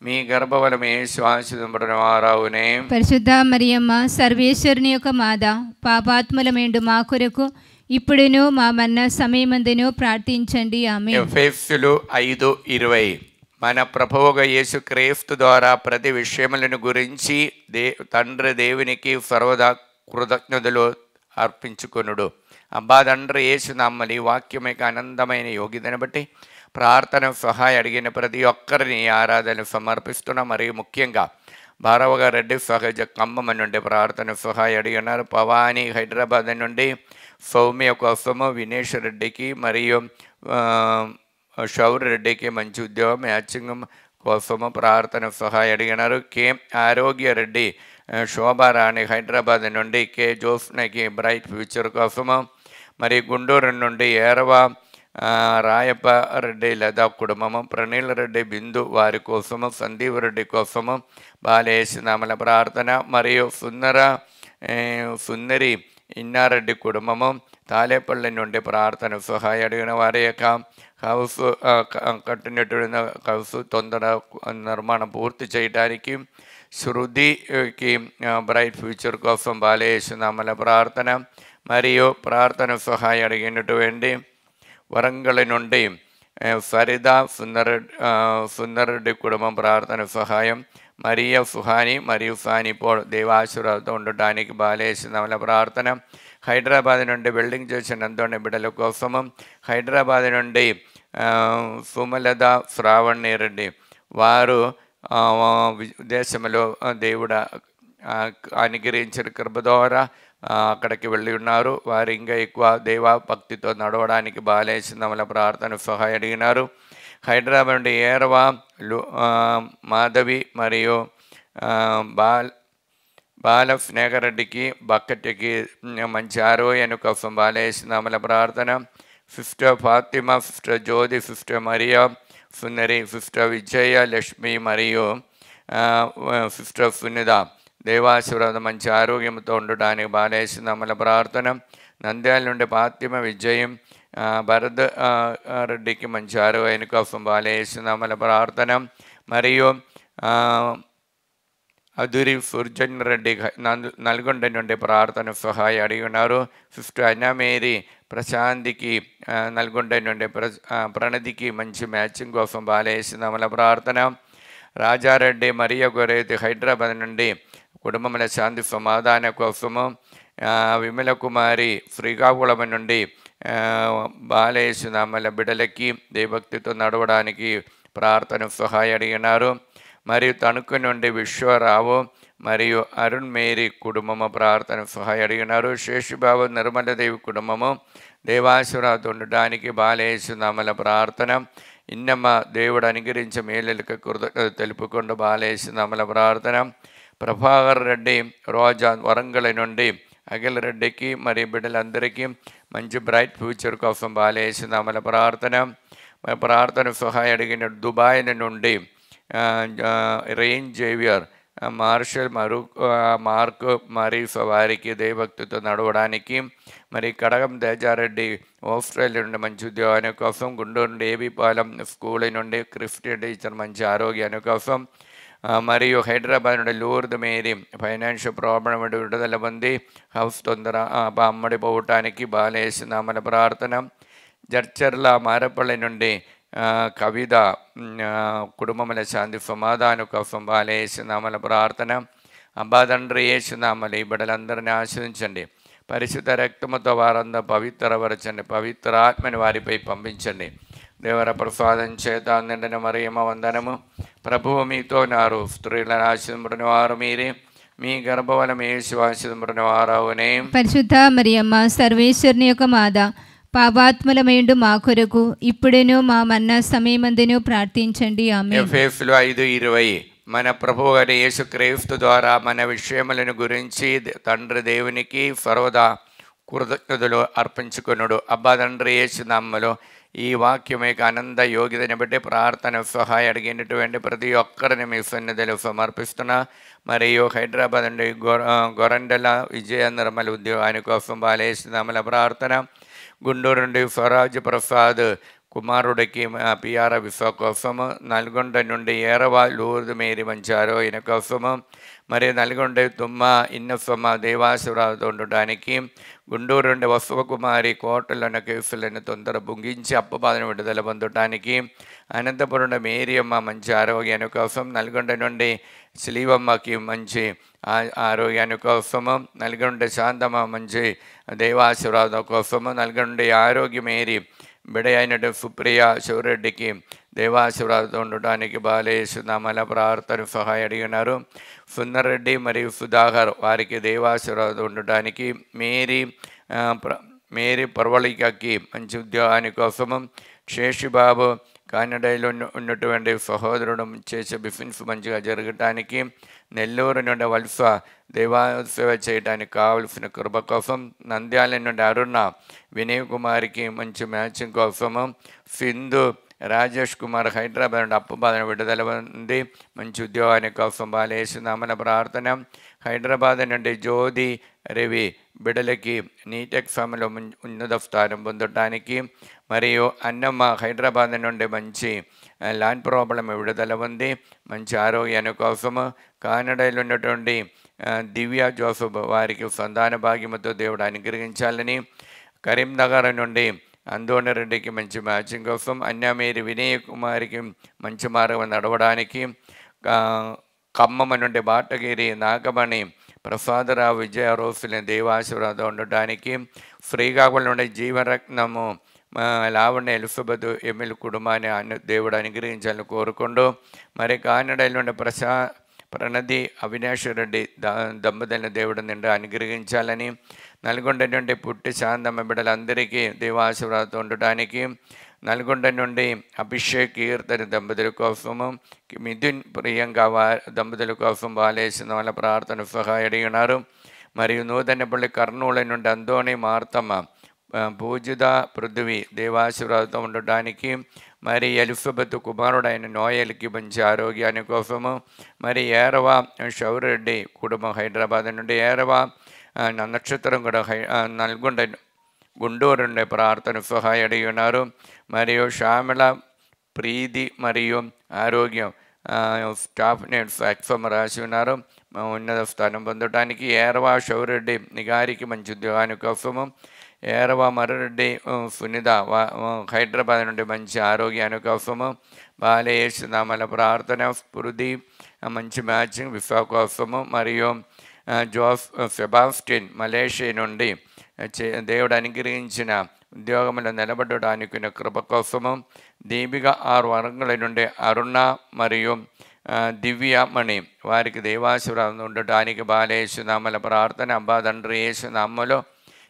మీ గర్భఫలము యేసు ఆశీర్వదింపబడిన వారవునే. పరిశుద్ధ మరియమ్మ సర్వేశ్వరుని యొక్క మాత, పాపాత్ములమేండు మా కొరకు ఇప్పుడును మా మరణ సమయమందును ప్రార్థించండి. ఆమేన్. ఎఫెసీయులు 5:20 మన ప్రభువుగా యేసు క్రీస్తు ద్వారా ప్రతి విషయములను గురించి తండ్రి దేవునికి సర్వదా కృతజ్ఞతలు అర్పించుకొనుడు. అబ్బా తండ్రి యేసు నమ్మలి వాక్యం యొక్క ఆనందమైన యోగ్యతను బట్టి ప్రార్థన సహాయం అడిగిన ప్రతి ఒక్కరిని ఆరాధన సమర్పిస్తున్నాం. మరియు ముఖ్యంగా భారవగా రెడ్డి సహజ ఖమ్మం నుండి ప్రార్థన సహాయం అడిగినారు. పవాని హైదరాబాద్ నుండి సౌమ్య కోసము, వినేష్ రెడ్డికి మరియు షౌర్ రెడ్డికి మంచి ఉద్యోగం మ్యాచింగ్ కోసము ప్రార్థన సహాయం అడిగినారు. కే ఆరోగ్య రెడ్డి, శోభారాణి హైదరాబాద్ నుండి, కే జోస్నకి బ్రైట్ ఫ్యూచర్ కోసము, మరి గుంటూరు నుండి ఏరవ రాయప్ప రెడ్డి లతా కుటుంబము, ప్రణీల్ రెడ్డి బిందు వారి కోసము, సందీప్ రెడ్డి కోసము బాలయేసునామల ప్రార్థన. మరియు సుందరి ఇన్నారెడ్డి కుటుంబము తాలేపల్లి నుండి ప్రార్థన సహాయం అడిగిన వారి యొక్క హౌస్ కట్టినటువంటి హౌస్ తొందర నిర్మాణం పూర్తి చేయడానికి, శృతికి బ్రైట్ ఫ్యూచర్ కోసం బాలయేసునామల ప్రార్థన. మరియు ప్రార్థన సహాయం అడిగినటువంటి వరంగల్ నుండి ఫరిద, సుందరెడ్డి కుటుంబం ప్రార్థన సహాయం, మరియా సుహాని మరియు సానిపోడ్ దేవాశీర్వాదంతో ఉండటానికి బాలయేసునామల ప్రార్థన. హైదరాబాద్ నుండి బిల్డింగ్ చేసిన అంతోని బిడ్డల కోసము, హైదరాబాద్ నుండి సుమలత, శ్రావణి రెడ్డి వారు దేశంలో దేవుడు అనుగ్రహించిన కృప ద్వారా అక్కడికి వెళ్ళి ఉన్నారు. వారు ఇంకా ఎక్కువ దేవభక్తితో నడవడానికి బాలయేసునామల ప్రార్థన సహాయం అడిగినారు. హైదరాబాద్ నుండి ఏరవ మాధవి మరియు బాల స్నేహరెడ్డికి బక్కటికి మంచి ఆరోగ్యాన్ని కోసం బాలేస్తున్నామల ప్రార్థన. సిస్టర్ ఫాతిమా, సిస్టర్ జ్యోతి, సిస్టర్ మరియా సుందరి, సిస్టర్ విజయ లక్ష్మి మరియు సిస్టర్ సునిత దేవాశీర్వాదం మంచి ఆరోగ్యంతో ఉండడానికి బాలేస్తున్నామల ప్రార్థన. నంద్యాల నుండి ఫాతిమ విజయం భరత్ రెడ్డికి మంచి ఆరోగ్యాన్ని కోసం బాలేస్తున్నామల ప్రార్థన. మరియు అధురి సుర్జన్ రెడ్డి నల్గొండ నుండి ప్రార్థన సహాయం అడిగి ఉన్నారు. సిస్టర్ అన్నమేరి ప్రశాంతికి నల్గొండ నుండి ప్రణతికి మంచి మ్యాచింగ్ కోసం బాలేసిందమల ప్రార్థన. రాజారెడ్డి మరియ గొరేతి హైదరాబాద్ నుండి కుటుంబముల శాంతి సమాధాన కోసము. విమల కుమారి శ్రీకాకుళం నుండి బాలేసిందమల బిడలకి దేవభక్తితో నడవడానికి ప్రార్థన సహాయం అడిగినారు. మరియు తణుకు నుండి విశ్వరావు మరియు అరుణ్ మేరీ కుటుంబము ప్రార్థన సహాయం అడిగినారు. శేషుబాబు నిర్మలదేవి కుటుంబము దేవాశీర్వాదం ఉండడానికి బాలేసునామల ప్రార్థన. ఇన్నమ్మ దేవుడు అనుగ్రహించే మేలులకు కృతజ్ఞత తెలుపుకుంటూ బాలేసునామల ప్రార్థన. ప్రభాకర్ రెడ్డి రోజా వరంగల్ నుండి అఖిల్ రెడ్డికి మరియు బిడ్డలందరికీ మంచి బ్రైట్ ఫ్యూచర్ కోసం బాలేసునామల ప్రార్థన. ప్రార్థన సహాయం అడిగిన దుబాయ్ నుండి రెయిన్ జేవియర్ మార్షల్ మార్క్ మరీఫ్ వారికి దేవభక్తితో నడవడానికి. మరి కడగం తేజారెడ్డి ఆస్ట్రేలియా నుండి మంచి ఉద్యోగాన్ని కోసం. గుంటూరు నుండి ఏబీపాలెం స్కూల్ నుండి క్రిస్టియన్ టీచర్ మంచి ఆరోగ్యాన్ని కోసం. మరియు హైదరాబాద్ నుండి లూర్ద్ మేరీ ఫైనాన్షియల్ ప్రాబ్లం విడుదల పొంది హౌస్ తొందర అమ్మడి పోవటానికి బాలేసినామల ప్రార్థన. జడ్చర్ల మారపల్లి నుండి కవిత కుటుంబముల శాంతి సమాధాన కోసం బాలేసినామల ప్రార్థన. అబ్బా తండ్రి యేసునామలు ఈ బిడ్డలందరినీ ఆశ్రయించండి. పరిశుద్ధ రక్తముతో వారందరూ పవిత్రపరచండి. పవిత్ర ఆత్మని వారిపై పంపించండి. దేవర ప్రసాదం చేత నిండిన మరియమ్మ వందనము. ప్రభువు మీతో నారు. స్త్రీలను ఆశీర్వదించిన వారు మీరే. మీ గర్భఫలం యేసు ఆశీర్వదించిన వారవునే. పరిశుద్ధ మరియమ్మ సర్వేశ్వరుని యొక్క మాత, పాపాత్ములమైండు మా కొరకు ఇప్పుడేను మా మరణ సమయమందును ప్రార్థించండి. ఆమేన్. ఎఫెసీయులు 5:20 మన ప్రభువు గారి యేసుక్రీస్తు ద్వారా మన విషయములను గురించి తండ్రి దేవునికి సర్వదా కృతజ్ఞతలు అర్పించుకొనుడు. అబ్బా తండ్రి యేసునామములో ఈ వాక్యం యొక్క ఆనంద యోగ్యతని బట్టి ప్రార్థన సహాయం అడిగినటువంటి ప్రతి ఒక్కరిని మీ సన్నిధిలో సమర్పిస్తున్నా. మరియు హైదరాబాద్ నుండి గొరండల విజయ నిర్మల ఉద్యోగాని కోసం బాలేసినామల ప్రార్థన. గుంటూరు నుండి స్వరాజ్ ప్రసాద్ కుమారుడికి పిఆర్ విశ్వ కోసము. నల్గొండ నుండి ఏరవ లూర్ద్ మేరీ మంచారో ఈయన కోసము. మరియు నల్గొండ తుమ్మ ఇన్నస్వమ్మ దేవాశీర్వాదం ఉండటానికి. గుంటూరు నుండి వసువకుమారి కోటలను కేసులను తొందర బుంగించి అప్పబాధను విడుదల పొందటానికి. అనంతపురం మేరియమ్మ మంచి ఆరోగ్యాన్ని కోసం. నల్గొండ నుండి శ్రీవమ్మకి మంచి ఆరోగ్యాన్ని కోసము. నల్గొండ శాంతమ్మ మంచి దేవాశీర్వాదం కోసము. నల్గొండ ఆరోగ్యమేరి బిడ అయినట్టు సుప్రియ శివరెడ్డికి దేవాశీర్వాదం ఉండటానికి బాలేసునామల ప్రార్థన సహాయం అడిగినారు. సుందర్రెడ్డి మరియు సుధాకర్ వారికి దేవాశీర్వాదం ఉండటానికి. మేరీ పర్వళికకి మంచి ఉద్యోగాని కోసము. శేషుబాబు కానడలో ఉన్నటువంటి సహోదరుడు చేసే బిజినెస్ మంచిగా జరగటానికి. నెల్లూరు నుండి వలస దేవాసేవ చేయడానికి కావలసిన కృప కోసం. నంద్యాల నుండి అరుణ వినయ్ కుమార్కి మంచి మ్యాచింగ్ కోసము. సింధు రాజేష్ కుమార్ హైదరాబాద్ నుండి అప్పుబాధన విడుదల ఉంది మంచి ఉద్యోగాని కోసం బాలేసినామల ప్రార్థన. హైదరాబాద్ నుండి జ్యోతి రవి బిడలకి నీట్ ఎగ్జామ్లో ఉన్నత స్థానం పొందటానికి. మరియు అన్నమ్మ హైదరాబాద్ నుండి మంచి ల్యాండ్ ప్రాబ్లం విడుదల ఉంది మంచి ఆరోగ్యాన్ని కోసము. కానడలో ఉన్నటువంటి దివ్య జోసఫ్ వారికి సంతాన భాగ్యముతో దేవుడు అనుగ్రహించాలని. కరీంనగర్ నుండి అందోనరెడ్డికి మంచి మ్యాచింగ్ కోసం. అన్నమేరి వినయ్ కుమారికి మంచి మార్గం నడవడానికి. ఖమ్మం నుండి బాటగిరి నాగమణి ప్రసాదరావు విజయ రోజుల దేవాశీర్వాదం ఉండటానికి. శ్రీకాకుళం నుండి జీవరత్నము లావణ్య ఎలిజబెత్ ఎమ్మెల్యే కుటుంబాన్ని దేవుడు అనుగ్రహించాలని కోరుకుంటూ. మరి కానడలో నుండి ప్రణతి అవినాష్ రెడ్డి దంపతులను దేవుడు నిండా అనుగ్రహించాలని. నల్గొండ నుండి పుట్టి శాంతమ్మ బిడ్డలందరికీ దేవాశీర్వాదం ఉండటానికి. నల్గొండ నుండి అభిషేక్ కీర్తన దంపతుల కోసము, మిథున్ ప్రియాంక దంపతుల కోసం బాలేసిన వాళ్ళ ప్రార్థన సహాయం అడిగి ఉన్నారు. మరియు నూతనపల్లి కర్నూలు నుండి అందోని మార్తమ్మ పూజిత పృథ్వీ దేవాశీర్వాదంతో ఉండటానికి, మరి ఎలిజబెత్ కుమారుడైన నోయల్కి మంచి ఆరోగ్యాన్ని కోసము, మరి ఏరవ షౌరెడ్డి కుటుంబం హైదరాబాద్ నుండి, ఏరవ నక్షత్రం కూడా నల్గొండ గుంటూరు నుండి ప్రార్థన సహాయం అడిగి ఉన్నారు. మరియు శ్యామల ప్రీతి మరియు ఆరోగ్యం స్టాఫ్ నేమ్స్ ఎక్ఫమ్ రాసి ఉన్నారు, ఉన్నత స్థానం పొందడానికి. ఏరవ షౌరెడ్డి నిగారికి మంచి ఉద్యోగాన్ని కోసము, ఏరవ మర్రెడ్డి సునిత హైదరాబాద్ నుండి మంచి ఆరోగ్యాన్ని కోసము, బాలేసునామల ప్రార్థన స్ఫూర్తి మంచి మ్యాచింగ్ విఫా కోసము, మరియు సెబాస్టిన్ మలేషియా నుండి దేవుడు అనుగ్రహించిన ఉద్యోగంలో నిలబడడానికి కృప కోసము, దీపిక 6 వర్గల నుండి అరుణ మరియు దివ్యమణి వారికి దేవాశీర్వాదం ఉండటానికి బాలేసునామల ప్రార్థన. అబ్బా తండ్రి యేసునామములో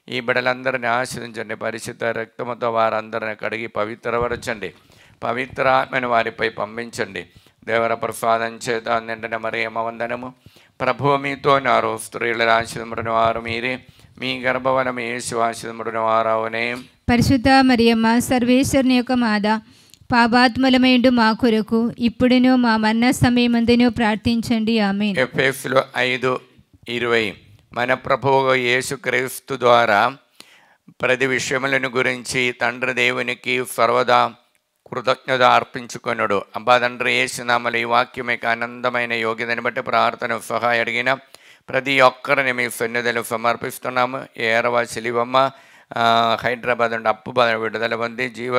ఈ బిడ్డలందరినీ ఆశ్రయించండి, పరిశుద్ధ రక్తముతో వారందరిని కడిగి పవిత్రపరచండి, పవిత్రాత్మని వారిపై పంపించండి. దేవర ప్రసాదం చేత నిండిన మరియమ్మ వందనము. ప్రభువు మీతో నారు, స్త్రీల ఆశీర్వదింపబడిన వారు మీరే, మీ గర్భవనం యేసు ఆశీర్వదింపబడిన వారవునే. పరిశుద్ధ మరియమ్మ సర్వేశ్వరుని యొక్క మాత, పాపాత్ములమైండు మా కొరకు ఇప్పుడును మా మరణ సమయమందును ప్రార్థించండి. ఆమేన్. ఎఫెసీయులు 5:20 మన ప్రభువు యేసుక్రీస్తు ద్వారా ప్రతి విషయములను గురించి తండ్రి దేవునికి సర్వదా కృతజ్ఞత అర్పించుకొనుడు. అబ్బా తండ్రి యేసునామములో ఈ వాక్యం యొక్క ఆనందమైన యోగ్యతని బట్టి ప్రార్థన సహాయం అడిగిన ప్రతి ఒక్కరిని మీ సన్నిధిలో సమర్పిస్తున్నాము. ఏరవ శిలివమ్మ హైదరాబాద్ నుండి అప్పు విడుదల పొంది, జీవ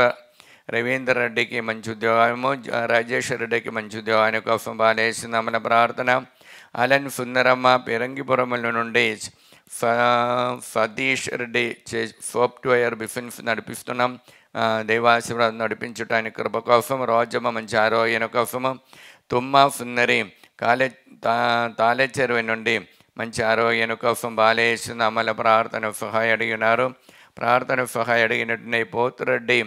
రవీందర్ రెడ్డికి మంచి ఉద్యోగము, రాజేశ్వర రెడ్డికి మంచి ఉద్యోగాన్ని కోసం బాలేసునామల ప్రార్థన. అలన్ సుందరమ్మ పిరంగిపురముల నుండి సతీష్ రెడ్డి సాఫ్ట్వేర్ బిజినెస్ నడిపిస్తున్నాం, దేవాశీర్వాదం నడిపించడానికి కృప కోసం. రోజమ్మ మంచి ఆరోగ్యం కోసము. తుమ్మ సుందరి తాళచెరువు నుండి మంచి ఆరోగ్యం కోసం బాలేసునామల ప్రార్థన సహాయం అడిగినారు. ప్రార్థన సహాయం అడిగినట్టునే పోతురెడ్డి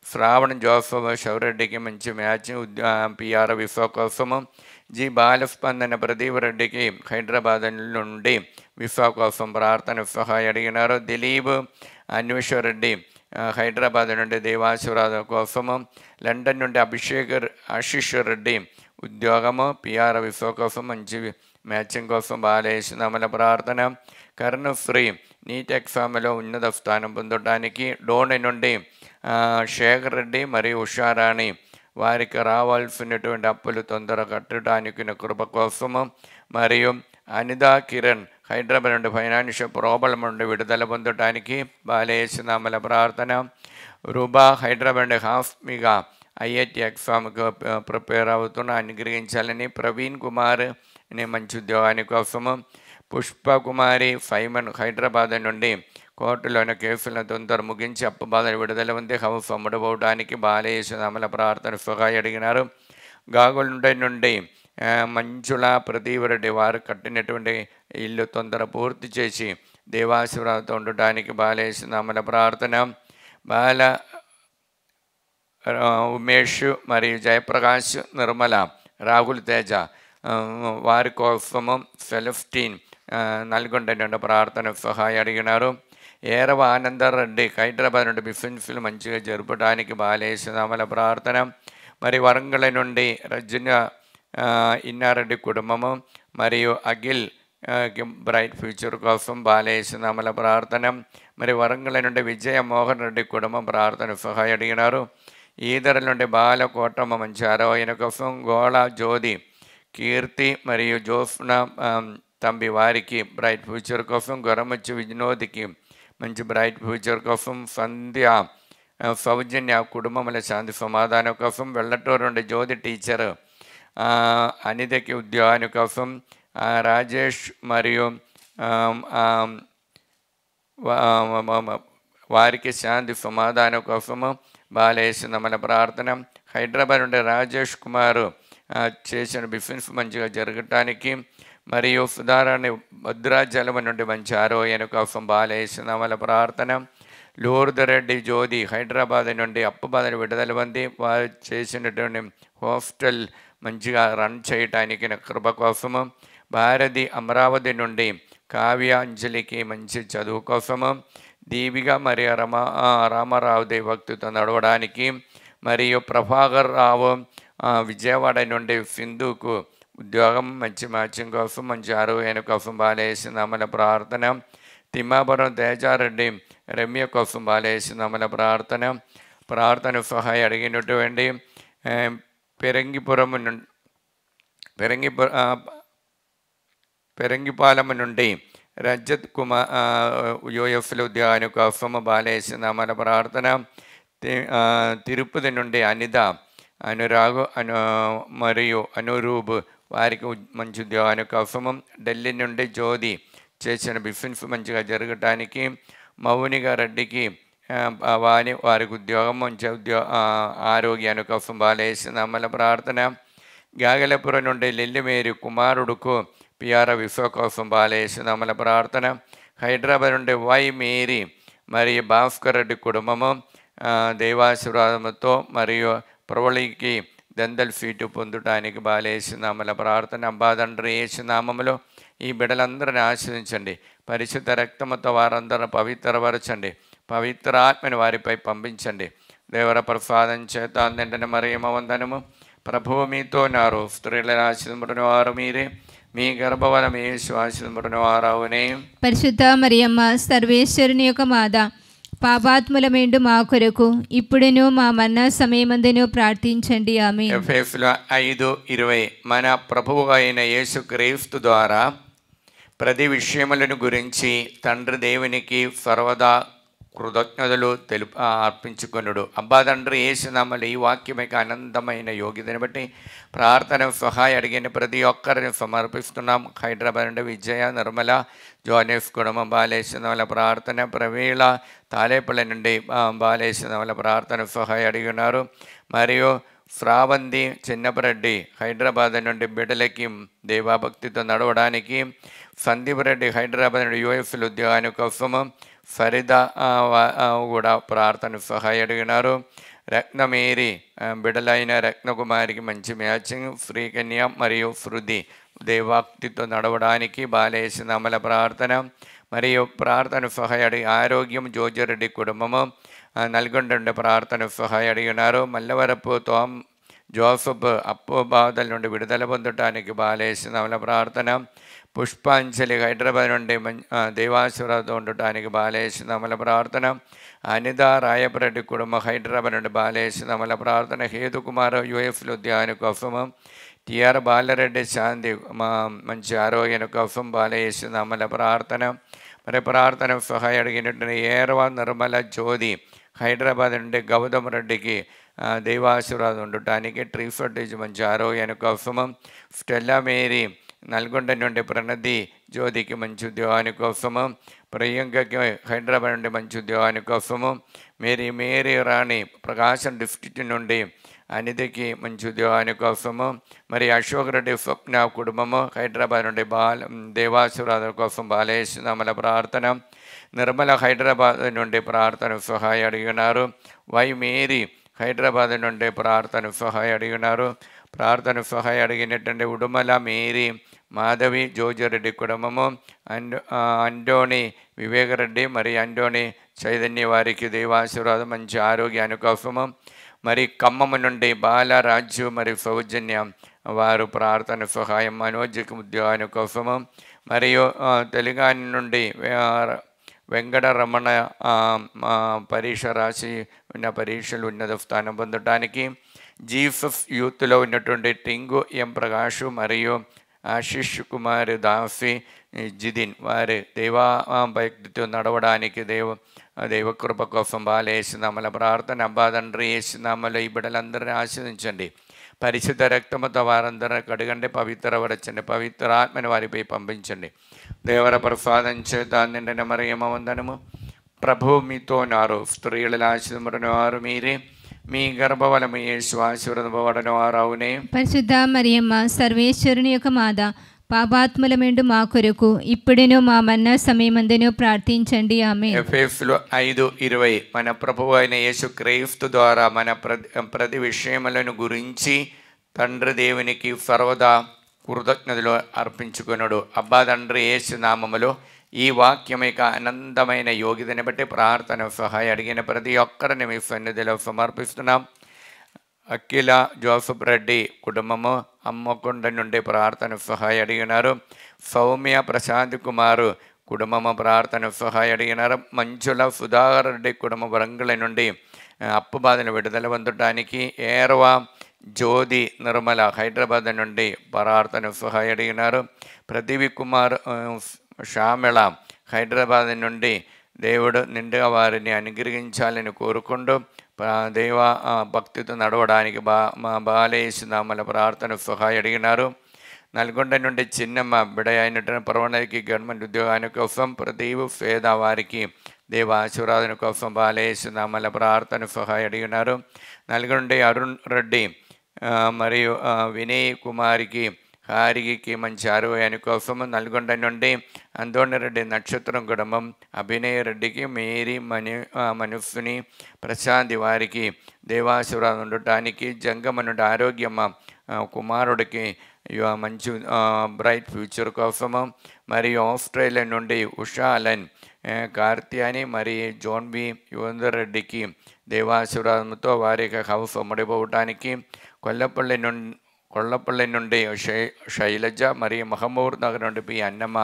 శ్రావణ జోసఫ్ షౌరెడ్డికి మంచి మ్యాచ్ పిఆర్ విఫా కోసము. జి బాలస్పందన ప్రదీప్ రెడ్డికి హైదరాబాద్ నుండి విఫా కోసం ప్రార్థన సహాయం అడిగినారు. దిలీప్ అన్వేశ్వరెడ్డి హైదరాబాద్ నుండి దేవాశీర్వాదం కోసము. లండన్ నుండి ఆశీష్ రెడ్డి ఉద్యోగము, పిఆర్ విఫా కోసం మంచి మ్యాచింగ్ కోసం బాలేసునామల ప్రార్థన. కర్ణశ్రీ నీట్ ఎగ్జామ్లో ఉన్నత స్థానం పొందడానికి, డోని నుండి శేఖర్ రెడ్డి మరియు ఉషారాణి వారికి రావాల్సినటువంటి అప్పులు తొందరగా కట్టడానికి కృప కోసము. మరియు అనిదా కిరణ్ హైదరాబాద్ నుండి ఫైనాన్షియల్ ప్రాబ్లం నుండి విడుదల పొందడానికి బాలేసునామల ప్రార్థన. రూబా హైదరాబాద్ నుండి హాస్మిగా ఐఐటి ఎగ్జామ్కి ప్రిపేర్ అవుతున్న అనుగ్రహించాలని. ప్రవీణ్ కుమార్ మంచి ఉద్యోగాని కోసము. పుష్పకుమారి ఫైమన్ హైదరాబాద్ నుండి కోర్టులోని కేసులను తొందర ముగించి అప్పు బాధలు విడుదల ఉంది, హౌస్ అమ్ముడుపోవడానికి బాలేసునామల ప్రార్థన సహాయం అడిగినారు. గాగులుండ నుండి మంజుల ప్రదీప్ రెడ్డి వారు కట్టినటువంటి ఇల్లు తొందర పూర్తి చేసి దేవాశీర్వాదంతో ఉండటానికి బాలేసునామల ప్రార్థన. బాల ఉమేష్ మరియు జయప్రకాష్, నిర్మల, రాహుల్ తేజ వారి కోసము. సెలెస్టీన్ నల్గొండ నుండి ప్రార్థన సహాయం అడిగినారు. ఏరవ ఆనందరెడ్డి హైదరాబాద్ నుండి బిజినెస్లు మంచిగా జరపడానికి బాలేసునామల ప్రార్థన. మరి వరంగల్ నుండి రజన ఇన్నారెడ్డి కుటుంబము మరియు అఖిల్ బ్రైట్ ఫ్యూచర్ కోసం బాలేసునామల ప్రార్థన. మరి వరంగల్ నుండి విజయ మోహన్ రెడ్డి కుటుంబం ప్రార్థన సహాయం అడిగినారు. ఈదర నుండి బాలకోటమ్మ మంచి ఆరోగ్యం కోసం. గోళ జ్యోతి కీర్తి మరియు జోఫ్నా తంబి వారికి బ్రైట్ ఫ్యూచర్ కోసం. గొరమచ్చి వినోద్కి మంచి బ్రైట్ ఫ్యూచర్ కోసం. సంధ్య సౌజన్య కుటుంబముల శాంతి సమాధానం కోసం. వెల్లటూరు నుండి జ్యోతి టీచర్ అనితకి ఉద్యోగాని కోసం. రాజేష్ మరియు వారికి శాంతి సమాధానం కోసము బాలేసునామల ప్రార్థన. హైదరాబాద్ నుండి రాజేష్ కుమార్ చేసిన బిజినెస్ మంచిగా జరగటానికి. మరియు సుధారాణి భద్రాచలం నుండి మంచి ఆరోగ్యం కోసం బాలేసునామల ప్రార్థన. లూర్ద్ రెడ్డి జ్యోతి హైదరాబాద్ నుండి అప్పు బాధలు విడుదల పొంది వారు చేసినటువంటి హాస్టల్ మంచిగా రన్ చేయటానికి కృప కోసము. భారతి అమరావతి నుండి కావ్య అంజలికి మంచి చదువు కోసము. దీపిక మరియు రామారావు దేవభక్తితో నడవడానికి. మరియు ప్రభాకర్ రావు విజయవాడ నుండి సింధుకు ఉద్యోగం మంచి మ్యాచింగ్ కోసం, మంచి ఆరోగ్యం కోసం బాలేసిన ప్రార్థన. తిమ్మాపురం తేజారెడ్డి రమ్య కోసం బాలేసిన ప్రార్థన సహాయం అడిగినటువంటి పెరంగిపాలెం నుండి రజత్ కుమార్ యూఎఫ్లో ఉద్యోగాని కోసం బాలేసిన ప్రార్థన. తిరుపతి నుండి అనిత అనురాగు మరియు అనురూప్ వారికి మంచి ఉద్యోగాని కోసము. ఢిల్లీ నుండి జ్యోతి చేసిన బిజినెస్ మంచిగా జరగటానికి. మౌనిక రెడ్డికి వారికి ఉద్యోగం మంచి ఆరోగ్యాన్ని కోసం బాలేసిన ప్రార్థన. గాగలపురం నుండి లిల్లిమేరి కుమారుడుకు పిఆర్ విశ్వ కోసం బాలేసిన ప్రార్థన. హైదరాబాద్ నుండి వై మేరీ మరియు భాస్కర్ రెడ్డి కుటుంబము దైవాశీర్వాదంతో మరియు ప్రవళికి దందల్ సీటు పొందటానికి బాలేసిన ప్రార్థన. అబ్బాదండ్రి యేసునామములో ఈ బిడ్డలందరిని ఆశ్రయించండి. పరిశుద్ధ రక్తముతో వారందరూ పవిత్రపరచండి. పవిత్ర ఆత్మని వారిపై పంపించండి. దేవర ప్రసాదం చేత నిండిన మరియమ్మ వందనము. ప్రభువు మీతో నారు, స్త్రీలను ఆశీర్వదించిన వారు మీరే, మీ గర్భఫలము యేసు ఆశీర్వదించిన వారవునే. పరిశుద్ధ మరియమ్మ సర్వేశ్వరుని యొక్క మాత, పాపాత్ములమేండు మా కొరకు ఇప్పుడును మా మరణ సమయమందును ప్రార్థించండి. ఆమేన్. ఎఫెసీయుల 5:20 మన ప్రభువు అయిన యేసుక్రీస్తు ద్వారా ప్రతి విషయములను గురించి తండ్రి దేవునికి సర్వదా కృతజ్ఞతలు అర్పించుకొనుడు. అబ్బా తండ్రి యేసునామములో ఈ వాక్యమిక అనంతమైన యోగ్యతని బట్టి ప్రార్థన సహాయం అడిగిన ప్రతి ఒక్కరిని సమర్పిస్తున్నాం. హైదరాబాద్ నుండి విజయ, నిర్మల, జోనెఫ్ కుటుంబం బాలేసిన ప్రార్థన. ప్రవీళ తాలేపల్లి నుండి బాలేసిన ప్రార్థన సహాయం అడిగినారు. మరియు శ్రావంతి చిన్నపరెడ్డి హైదరాబాద్ నుండి బిడ్డలకి దేవాభక్తితో నడవడానికి. సందీప్ రెడ్డి హైదరాబాద్ నుండి యూఎఫ్లో ఉద్యోగాని కోసము. ఫరిద కూడా ప్రార్థన సహాయం అడిగినారు. రత్నమేరి బిడ్డలైన రత్నకుమారికి మంచి మ్యాచింగ్. శ్రీకన్య మరియు శృతి దేవాక్తితో నడవడానికి బాలేసిన ప్రార్థన. మరియు ప్రార్థన సహాయం అడిగి ఆరోగ్యం జోజిరెడ్డి కుటుంబము నల్గొండ నుండి ప్రార్థన సహాయం అడిగినారు. మల్లవరపు జోసఫ్ అప్పు బాధల నుండి విడుదల పొందటానికి బాలేసిన ప్రార్థన. పుష్పాంజలి హైదరాబాద్ నుండి దేవాశీర్వాదం ఉండటానికి బాలేసిన ప్రార్థన. అనిత రాయపరెడ్డి కుటుంబం హైదరాబాద్ నుండి బాలేసిన ప్రార్థన. హేతుకుమార్ యూఎఫ్లో ఉద్యోగాని కోసము. టిఆర్ బాలరెడ్డి శాంతి మంచి ఆరోగ్యం కోసం బాలేసిన ప్రార్థన. మరి ప్రార్థన సహాయం అడిగినట్టు ఏర్వా నిర్మల జ్యోతి హైదరాబాద్ నుండి గౌతమ్ రెడ్డికి దైవాశీర్వాదం ఉండటానికి. ట్రీఫర్టేజ్ మంచి ఆరోగ్యాని కోసము. స్టెల్లా మేరీ నల్గొండ నుండి ప్రణతి జ్యోతికి మంచి ఉద్యోగాని కోసము. ప్రియాంకకి హైదరాబాద్ నుండి మంచి ఉద్యోగాని కోసము. మేరీ రాణి ప్రకాశం డిస్ట్రిక్ట్ నుండి అనితకి మంచి ఉద్యోగాని కోసము. మరి అశోక్ రెడ్డి స్వప్న కుటుంబము హైదరాబాద్ నుండి దేవాశీర్వాదం కోసం బాలేసిన ప్రార్థన. నిర్మల హైదరాబాద్ నుండి ప్రార్థన సహాయం అడిగినారు. వై మేరీ హైదరాబాద్ నుండి ప్రార్థన సహాయం అడిగినారు. ప్రార్థన సహాయం అడిగినటువంటి ఉడుమల మేరీ మాధవి జోజిరెడ్డి కుటుంబము. అంటోని వివేకరెడ్డి మరి అంటోని చైతన్య వారికి దేవాశీర్వాదం మంచి ఆరోగ్యాని కోసము. మరి ఖమ్మం నుండి బాలరాజు మరి సౌజన్య వారు ప్రార్థన సహాయం మనోజ్కి ఉద్యోగాని కోసము. మరియు తెలంగాణ నుండి వెంకటరమణ పరీక్ష రాసి ఉన్న పరీక్షలు ఉన్నత స్థానం పొందటానికి. జీసస్ యూత్లో ఉన్నటువంటి టింగు ఎం ప్రకాష్ మరియు ఆశిష్ కుమార్ దాసి జిదిన్ వారి భక్తితో నడవడానికి దైవకృప కోసం బాలేసిన ప్రార్థన. అబ్బా తండ్రి యేసునామములో ఈ బిడ్డలందరినీ ఆశీర్వదించండి. పరిశుద్ధ రక్తముతో వారందరినీ కడగండి, పవిత్రపరచండి. పవిత్ర ఆత్మని వారిపై పంపించండి. దేవర ప్రసాదం చేత నిండిన మరియమ్మ వందనము. ప్రభువు మీతో నారు, స్త్రీలలో ఆశీర్వదించిన వారు మీరే, మీ గర్భఫలము యేసు ఆశీర్వదింపబడిన వారవునే. పరిశుద్ధ మరియమ్మ సర్వేశ్వరుని యొక్క మాత, పాపాత్ములమేండు మా కొరకు ఇప్పుడును మా మరణ సమయమందును ప్రార్థించండి. ఆమేన్. ఎఫెసీయులు 5:20 మన ప్రభువు అయిన యేసుక్రీస్తు ద్వారా మన ప్రతి విషయములను గురించి తండ్రి దేవునికి సర్వదా కృతజ్ఞతలు అర్పించుకొనుడు. అబ్బా తండ్రి యేసు నామములో ఈ వాక్యం యొక్క అనంతమైన యోగ్యతని బట్టి ప్రార్థన సహాయం అడిగిన ప్రతి ఒక్కరిని మీ సన్నిధిలో సమర్పిస్తున్నాం. అఖిల జోసఫ్ రెడ్డి కుటుంబము హన్మకొండ నుండి ప్రార్థన సహాయం అడిగినారు. సౌమ్య ప్రశాంత్ కుమారు కుటుంబము ప్రార్థన సహాయం అడిగినారు. మంచుల సుధాకర్ రెడ్డి కుటుంబ వరంగల్ నుండి అప్పు బాధను విడుదల పొందడానికి ఏర్వ జ్యోతి నిర్మల హైదరాబాద్ నుండి ప్రార్థన సహాయం అడిగినారు. ప్రదీప్ కుమార్ శ్యామళ హైదరాబాద్ నుండి దేవుడు నిండుగా వారిని అనుగ్రహించాలని కోరుకుంటూ దైవ భక్తితో నడవడానికి మా బాలేసునామల ప్రార్థన సహాయం అడిగినారు. నల్గొండ నుండి చిన్నమ్మ బిడ అయినటువంటి పర్వణకి గవర్నమెంట్ ఉద్యోగాని కోసం ప్రదీప్ పేద వారికి దేవ ఆశీర్వాదం కోసం బాలేసునామల ప్రార్థన సహాయం అడిగినారు. నల్గొండ అరుణ్ రెడ్డి మరియు వినయ్ కుమారికి హారికి మంచి ఆరోగ్యాని కోసము నల్గొండ నుండి అందోణరెడ్డి నక్షత్రం కుటుంబం అభినయ్ రెడ్డికి మేరీ మనుస్సుని ప్రశాంతి వారికి దేవాశీర్వాదం ఉండటానికి జంగమ నుండి ఆరోగ్యమ్మ కుమారుడికి మంచి బ్రైట్ ఫ్యూచర్ కోసము మరియు ఆస్ట్రేలియా నుండి ఉషా అలన్ కార్త్యాని మరియు జోన్ బి యువందర్ రెడ్డికి దేవాశీర్వాదంతో వారి హౌస్ అమ్ముడిపోవటానికి కొల్లపల్లి నుండి శైలజ మరియు మహమూర్ నగర్ నుండి పి అన్నమ్మ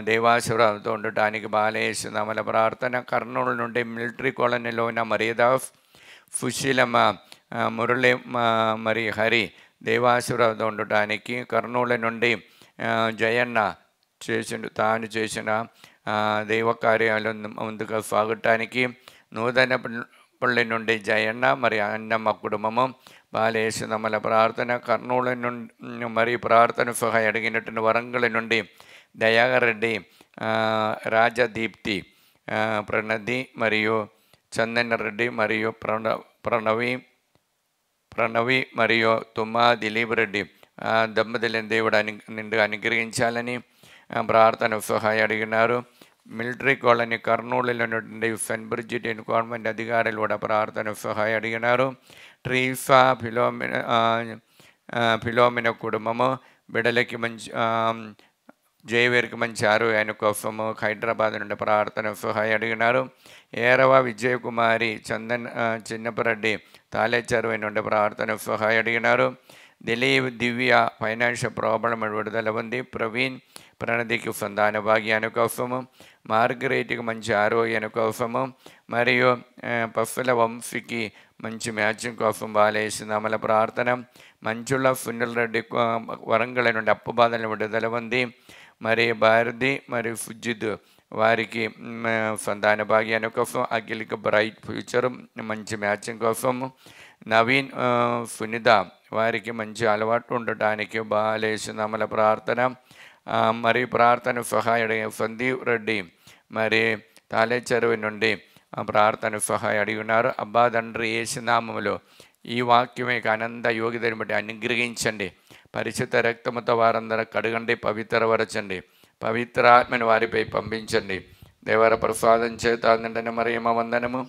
దేవాశీర్వాదంతో ఉండటానికి బాలేసునామల ప్రార్థన. కర్నూలు నుండి మిలిటరీ కాలనీలో ఉన్న మర్యాదాస్ సుశీలమ్మ మురళి మరియు హరి దేవాశీర్వాదంతో ఉండటానికి. కర్నూలు నుండి జయన్న తాను చేసిన దైవ కార్యాలు ముందుగా సాగటానికి. నూతనపల్లి నుండి జయన్న మరియు అన్నమ్మ కుటుంబము బాలేసునామల ప్రార్థన. కర్నూలు నుండి మరియు ప్రార్థన సహాయం అడిగినటువంటి వరంగల్ నుండి దయాకర్ రెడ్డి రాజదీప్తి ప్రణతి మరియు చందన్ రెడ్డి మరియు ప్రణవి మరియు తుమ్మా దిలీప్ రెడ్డి దంపతులను దేవుడు నిండుగా అనుగ్రహించాలని ప్రార్థన సహాయం అడిగినారు. మిలిటరీ కాలనీ కర్నూలులో నుండి సెంట్ బ్రిజిట్ గవర్నమెంట్ అధికారులు కూడా ప్రార్థన సహాయం అడిగినారు. ట్రీఫా ఫిలోమిన కుటుంబము బిడలకి మంచి జయవీరికి మంచి ఆరోగ్యాని కోసము హైదరాబాద్ నుండి ప్రార్థన సహాయం అడిగినారు. ఏరవ విజయకుమారి చందన్ చిన్నపరెడ్డి తాలేచెరువు నుండి ప్రార్థన సహాయం అడిగినారు. దిలీప్ దివ్య ఫైనాన్షియల్ ప్రాబ్లం విడుదల ఉంది. ప్రవీణ్ ప్రణతికి సంతాన భాగ్యాని కోసము, మార్గరేట్కి మంచి ఆరోగ్యాని కోసము మరియు పఫ్ఫల వంశీకి మంచి మ్యాచింగ్ కోసం బాలేసునామల ప్రార్థన. మంచుల సునీల్ రెడ్డి వరంగల్ నుండి అప్పు బాధలను విడుదల ఉంది. మరి భారతి మరియు సుజిత్ వారికి సంతాన భాగ్యాని కోసం, అఖిల్కి బ్రైట్ ఫ్యూచర్ మంచి మ్యాచింగ్ కోసం, నవీన్ సునీత వారికి మంచి అలవాటు ఉండటానికి బాలేసునామల ప్రార్థన. మరి ప్రార్థన సహాయం సందీప్ రెడ్డి మరి తాలేచెరువు నుండి ప్రార్థన సహాయం అడిగినారు. అబ్బా తండ్రి యేసునామములో ఈ వాక్యమే ఆనంద యోగ్యతను బట్టి అనుగ్రహించండి. పరిశుద్ధ రక్తముతో వారందరూ కడగండి, పవిత్రపరచండి. పవిత్ర ఆత్మను వారిపై పంపించండి. దేవర ప్రసాదం చేత నిండిన మరియమ్మ వందనము.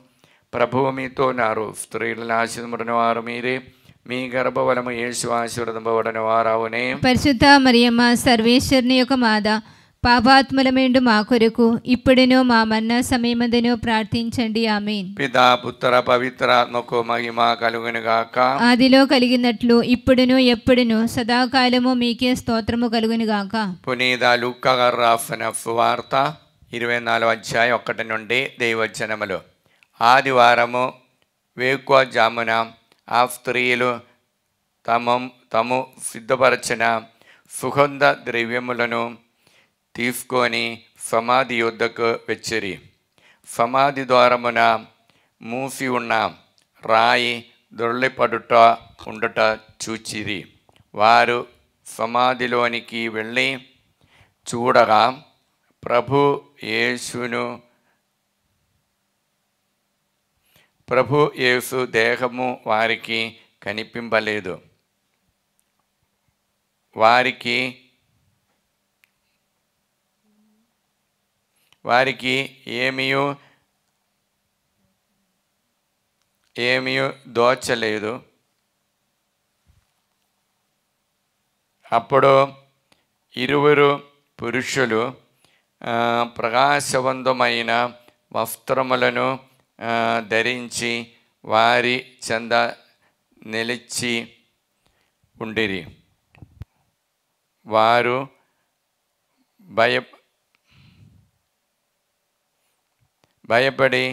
ప్రభువు మీతో నారు, స్త్రీలను ఆశీర్వదించిన వారు మీరే, మీ గర్భఫలము యేసు ఆశీర్వదింపబడిన వారవునే. పరిశుద్ధ మరియమ్మ సర్వేశ్వరుని యొక్క మాత, పాపాత్ములమేండు మా కొరకు ఇప్పుడును మా మరణ సమయమందును ప్రార్థించండి. ఆమేన్. పితా పుత్ర పవిత్రాత్మకు మహిమ కలుగును గాక. ఆదిలో కలిగినట్లు ఇప్పుడును ఎప్పుడును సదాకాలము మీకే స్తోత్రము కలుగును గాక. పునీత లూకా గారు రాసిన సువార్త 24:1 నుండి దైవవచనములు. ఆదివారము వేకువజామున ఆ స్త్రీలు తము సిద్ధపరచిన సుగంధ ద్రవ్యములను తీసుకొని సమాధి యొద్దకు వచ్చిరి. సమాధి ద్వారమున మూసి ఉన్న రాయి దొర్లిపడుట ఉండుట చూచిరి. వారు సమాధిలోనికి వెళ్ళి చూడగా ప్రభు యేసు దేహము వారికి కనిపింపలేదు. వారికి వారికి ఏమీ దోచలేదు. అప్పుడు ఇరువురు పురుషులు ప్రకాశవంతమైన వస్త్రములను ధరించి వారి చెంద నిలిచి ఉండిరి. వారు భయపడి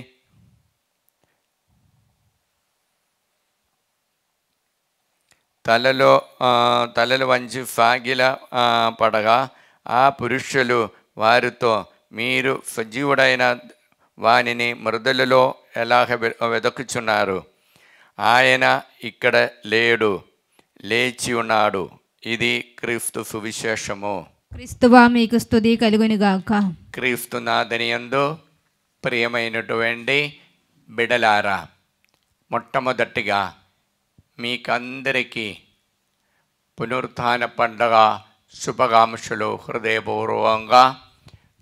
తలలు వంచి సాగిల పడగా ఆ పురుషులు వారితో, మీరు సజీవుడైన వానిని మృదులలో ఎలాగ వెదకుచున్నారు? ఆయన ఇక్కడ లేడు, లేచి ఉన్నాడు. ఇది క్రీస్తు సువిశేషము. క్రీస్తువా మీకు స్తుతి కలుగునుగాక. క్రీస్తు నాథనియందు ప్రియమైనటువంటి బిడలారా, మొట్టమొదటిగా మీకందరికీ పునరుత్థాన పండగ శుభాకాంక్షలు హృదయపూర్వకంగా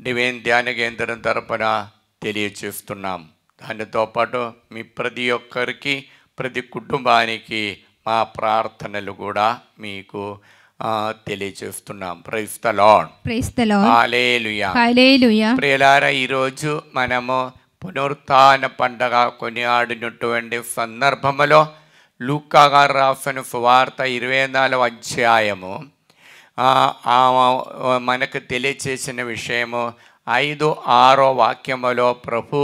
డివైన్ ధ్యాన కేంద్రం తరపున తెలియచేస్తున్నాం. దానితో పాటు మీ ప్రతి ఒక్కరికి, ప్రతి కుటుంబానికి మా ప్రార్థనలు కూడా మీకు తెలియచేస్తున్నాం. Praise the Lord. హల్లెలూయా. ప్రియులారా, ఈరోజు మనము పునరుత్థాన పండగ కొనియాడినటువంటి సందర్భంలో లూకా గారు రాసిన సువార్త 24వ అధ్యాయము మనకు తెలియచేసిన విషయము 5-6 వాక్యములో ప్రభు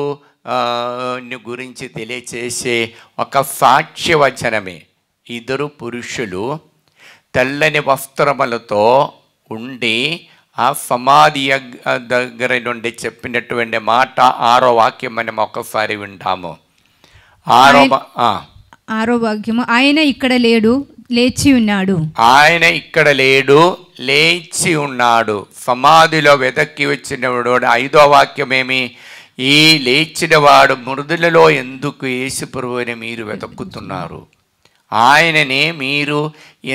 గురించి తెలియచేసే ఒక సాక్ష్యవచనమే. ఇద్దరు పురుషులు తెల్లని వస్త్రములతో ఉండి ఆ సమాధి దగ్గర నుండి చెప్పినటువంటి మాట 6వ వాక్యం మనం ఒకసారి వింటాము. 6వ వాక్యము, ఆయన ఇక్కడ లేడు, లేచి ఉన్నాడు. ఆయన ఇక్కడ లేడు, లేచి ఉన్నాడు. సమాధిలో వెదక్కి వచ్చినవాడు. 5వ వాక్యమేమి? ఈ లేచిన వాడు మృదులలో ఎందుకు యేసుప్రభువుని మీరు వెతుక్కుతున్నారు? ఆయననే మీరు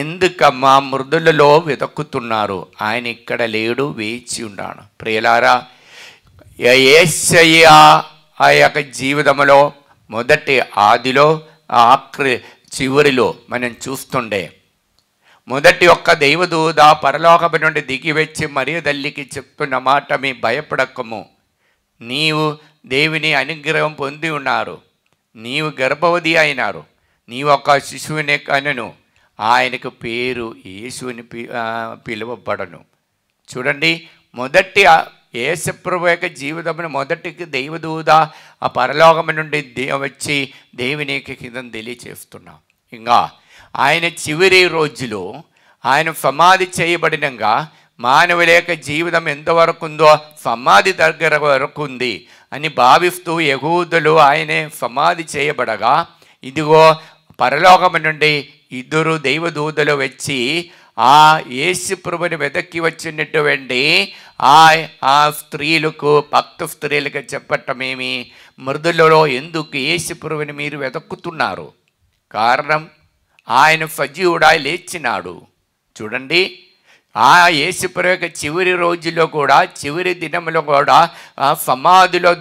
ఎందుకమ్మా మృదులలో వెతుక్కుతున్నారు? ఆయన ఇక్కడ లేడు, వేచి ఉన్నాడు. ప్రియులారా, యేసయ్య ఆ యొక్క జీవితంలో మొదటి ఆదిలో చివరిలో మనం చూస్తుండే మొదటి ఒక్క దైవదూత పరలోకము నుండి దిగి వచ్చి మరియ తల్లికి చెప్తున్న మాట, మీ భయపడకము, నీవు దేవుని అనుగ్రహం పొంది ఉన్నారు, నీవు గర్భవతి అయినారు, నీవు ఒక శిశువుని కనను, ఆయనకు పేరు యేసుని పిలువబడను. చూడండి, మొదటి యేసుప్రభు యొక్క జీవితమును మొదటికి దైవదూత ఆ పరలోకము నుండి వచ్చి దేవునికి కింద తెలియచేస్తున్నాం. ఇంకా ఆయన చివరి రోజులో ఆయన సమాధి చేయబడినంగా మానవుల యొక్క జీవితం ఎంతవరకు ఉందో సమాధి దగ్గర వరకు ఉంది అని భావిస్తూ యెహూదులు ఆయనే సమాధి చేయబడగా, ఇదిగో పరలోకము నుండి ఇద్దరు దైవదూతలు వచ్చి ఆ యేసు ప్రభుని వెదక్కి వచ్చినటువంటి ఆ స్త్రీలకు, భక్త స్త్రీలకు చెప్పటమేమి, మృదులలో ఎందుకు యేసు ప్రభుని మీరు వెతుక్కుతున్నారు? కారణం, ఆయన సజీవుడై లేచినాడు. చూడండి, ఆ యేసు ప్రభు యొక్క చివరి రోజుల్లో కూడా, చివరి దినంలో కూడా, ఆ సమాధిలో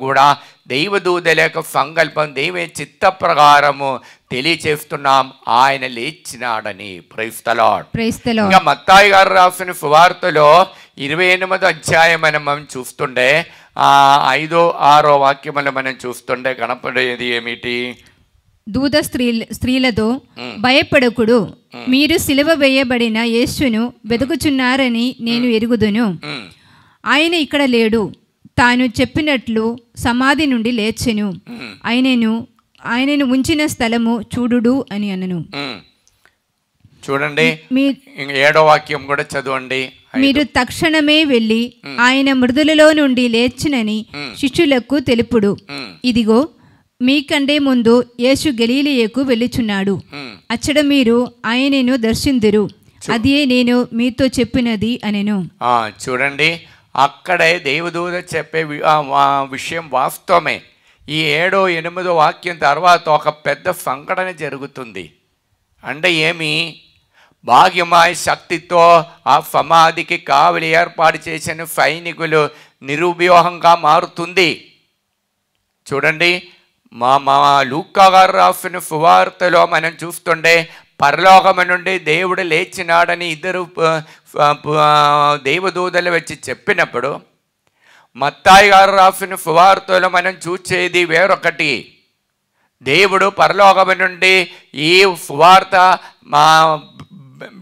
కూడా దైవదూతల యొక్క సంకల్పం, దైవ చిత్త ప్రకారము తెలియచేస్తున్నాం, ఆయన లేచినాడని. Praise the lord. ఇంకా మత్తాయి గారు రాసిన సువార్తలో 28వ అధ్యాయం మనం చూస్తుండే 5-6 వాక్యములు మనం చూస్తుండే కనపడేది ఏమిటి? దూత స్త్రీలతో, భయపడకుడు, మీరు సిలువ వేయబడిన యేసును వెతుకుచున్నారని నేను ఎరుగుదును. ఆయన ఇక్కడ లేడు, తాను చెప్పినట్లు సమాధి నుండి లేచెను. ఆయనను ఉంచిన స్థలము చూడుడు అని అనను. చూడండి, 7వ వాక్యం కూడా చదవండి. మీరు తక్షణమే వెళ్ళి ఆయన మృదులలో నుండి లేచినని శిష్యులకు తెలుపుడు. ఇదిగో, మీకంటే ముందు యేసు గలీలయకు వెళ్ళుచున్నాడు, అచ్చట మీరు ఆయనను దర్శిందురు, అదే నేను మీతో చెప్పినది అనెను. చూడండి, అక్కడే దేవదూత చెప్పే విషయం వాస్తవమే. ఈ 7-8 వాక్యం తర్వాత ఒక పెద్ద సంఘటన జరుగుతుంది. అంటే ఏమి? భాగ్యమాయ శక్తితో ఆ సమాధికి కావలి ఏర్పాటు చేసిన సైనికులు నిరుపయోగంగా మారుతుంది. చూడండి, మా లూకా గారు రాసిన సువార్తలో మనం చూస్తుంటే పరలోకము నుండి దేవుడు లేచినాడని ఇద్దరు దేవదూతలు వచ్చి చెప్పినప్పుడు, మత్తాయి గారు రాసిన సువార్తలో మనం చూసేది వేరొకటి. దేవుడు పరలోకము నుండి ఈ సువార్త మా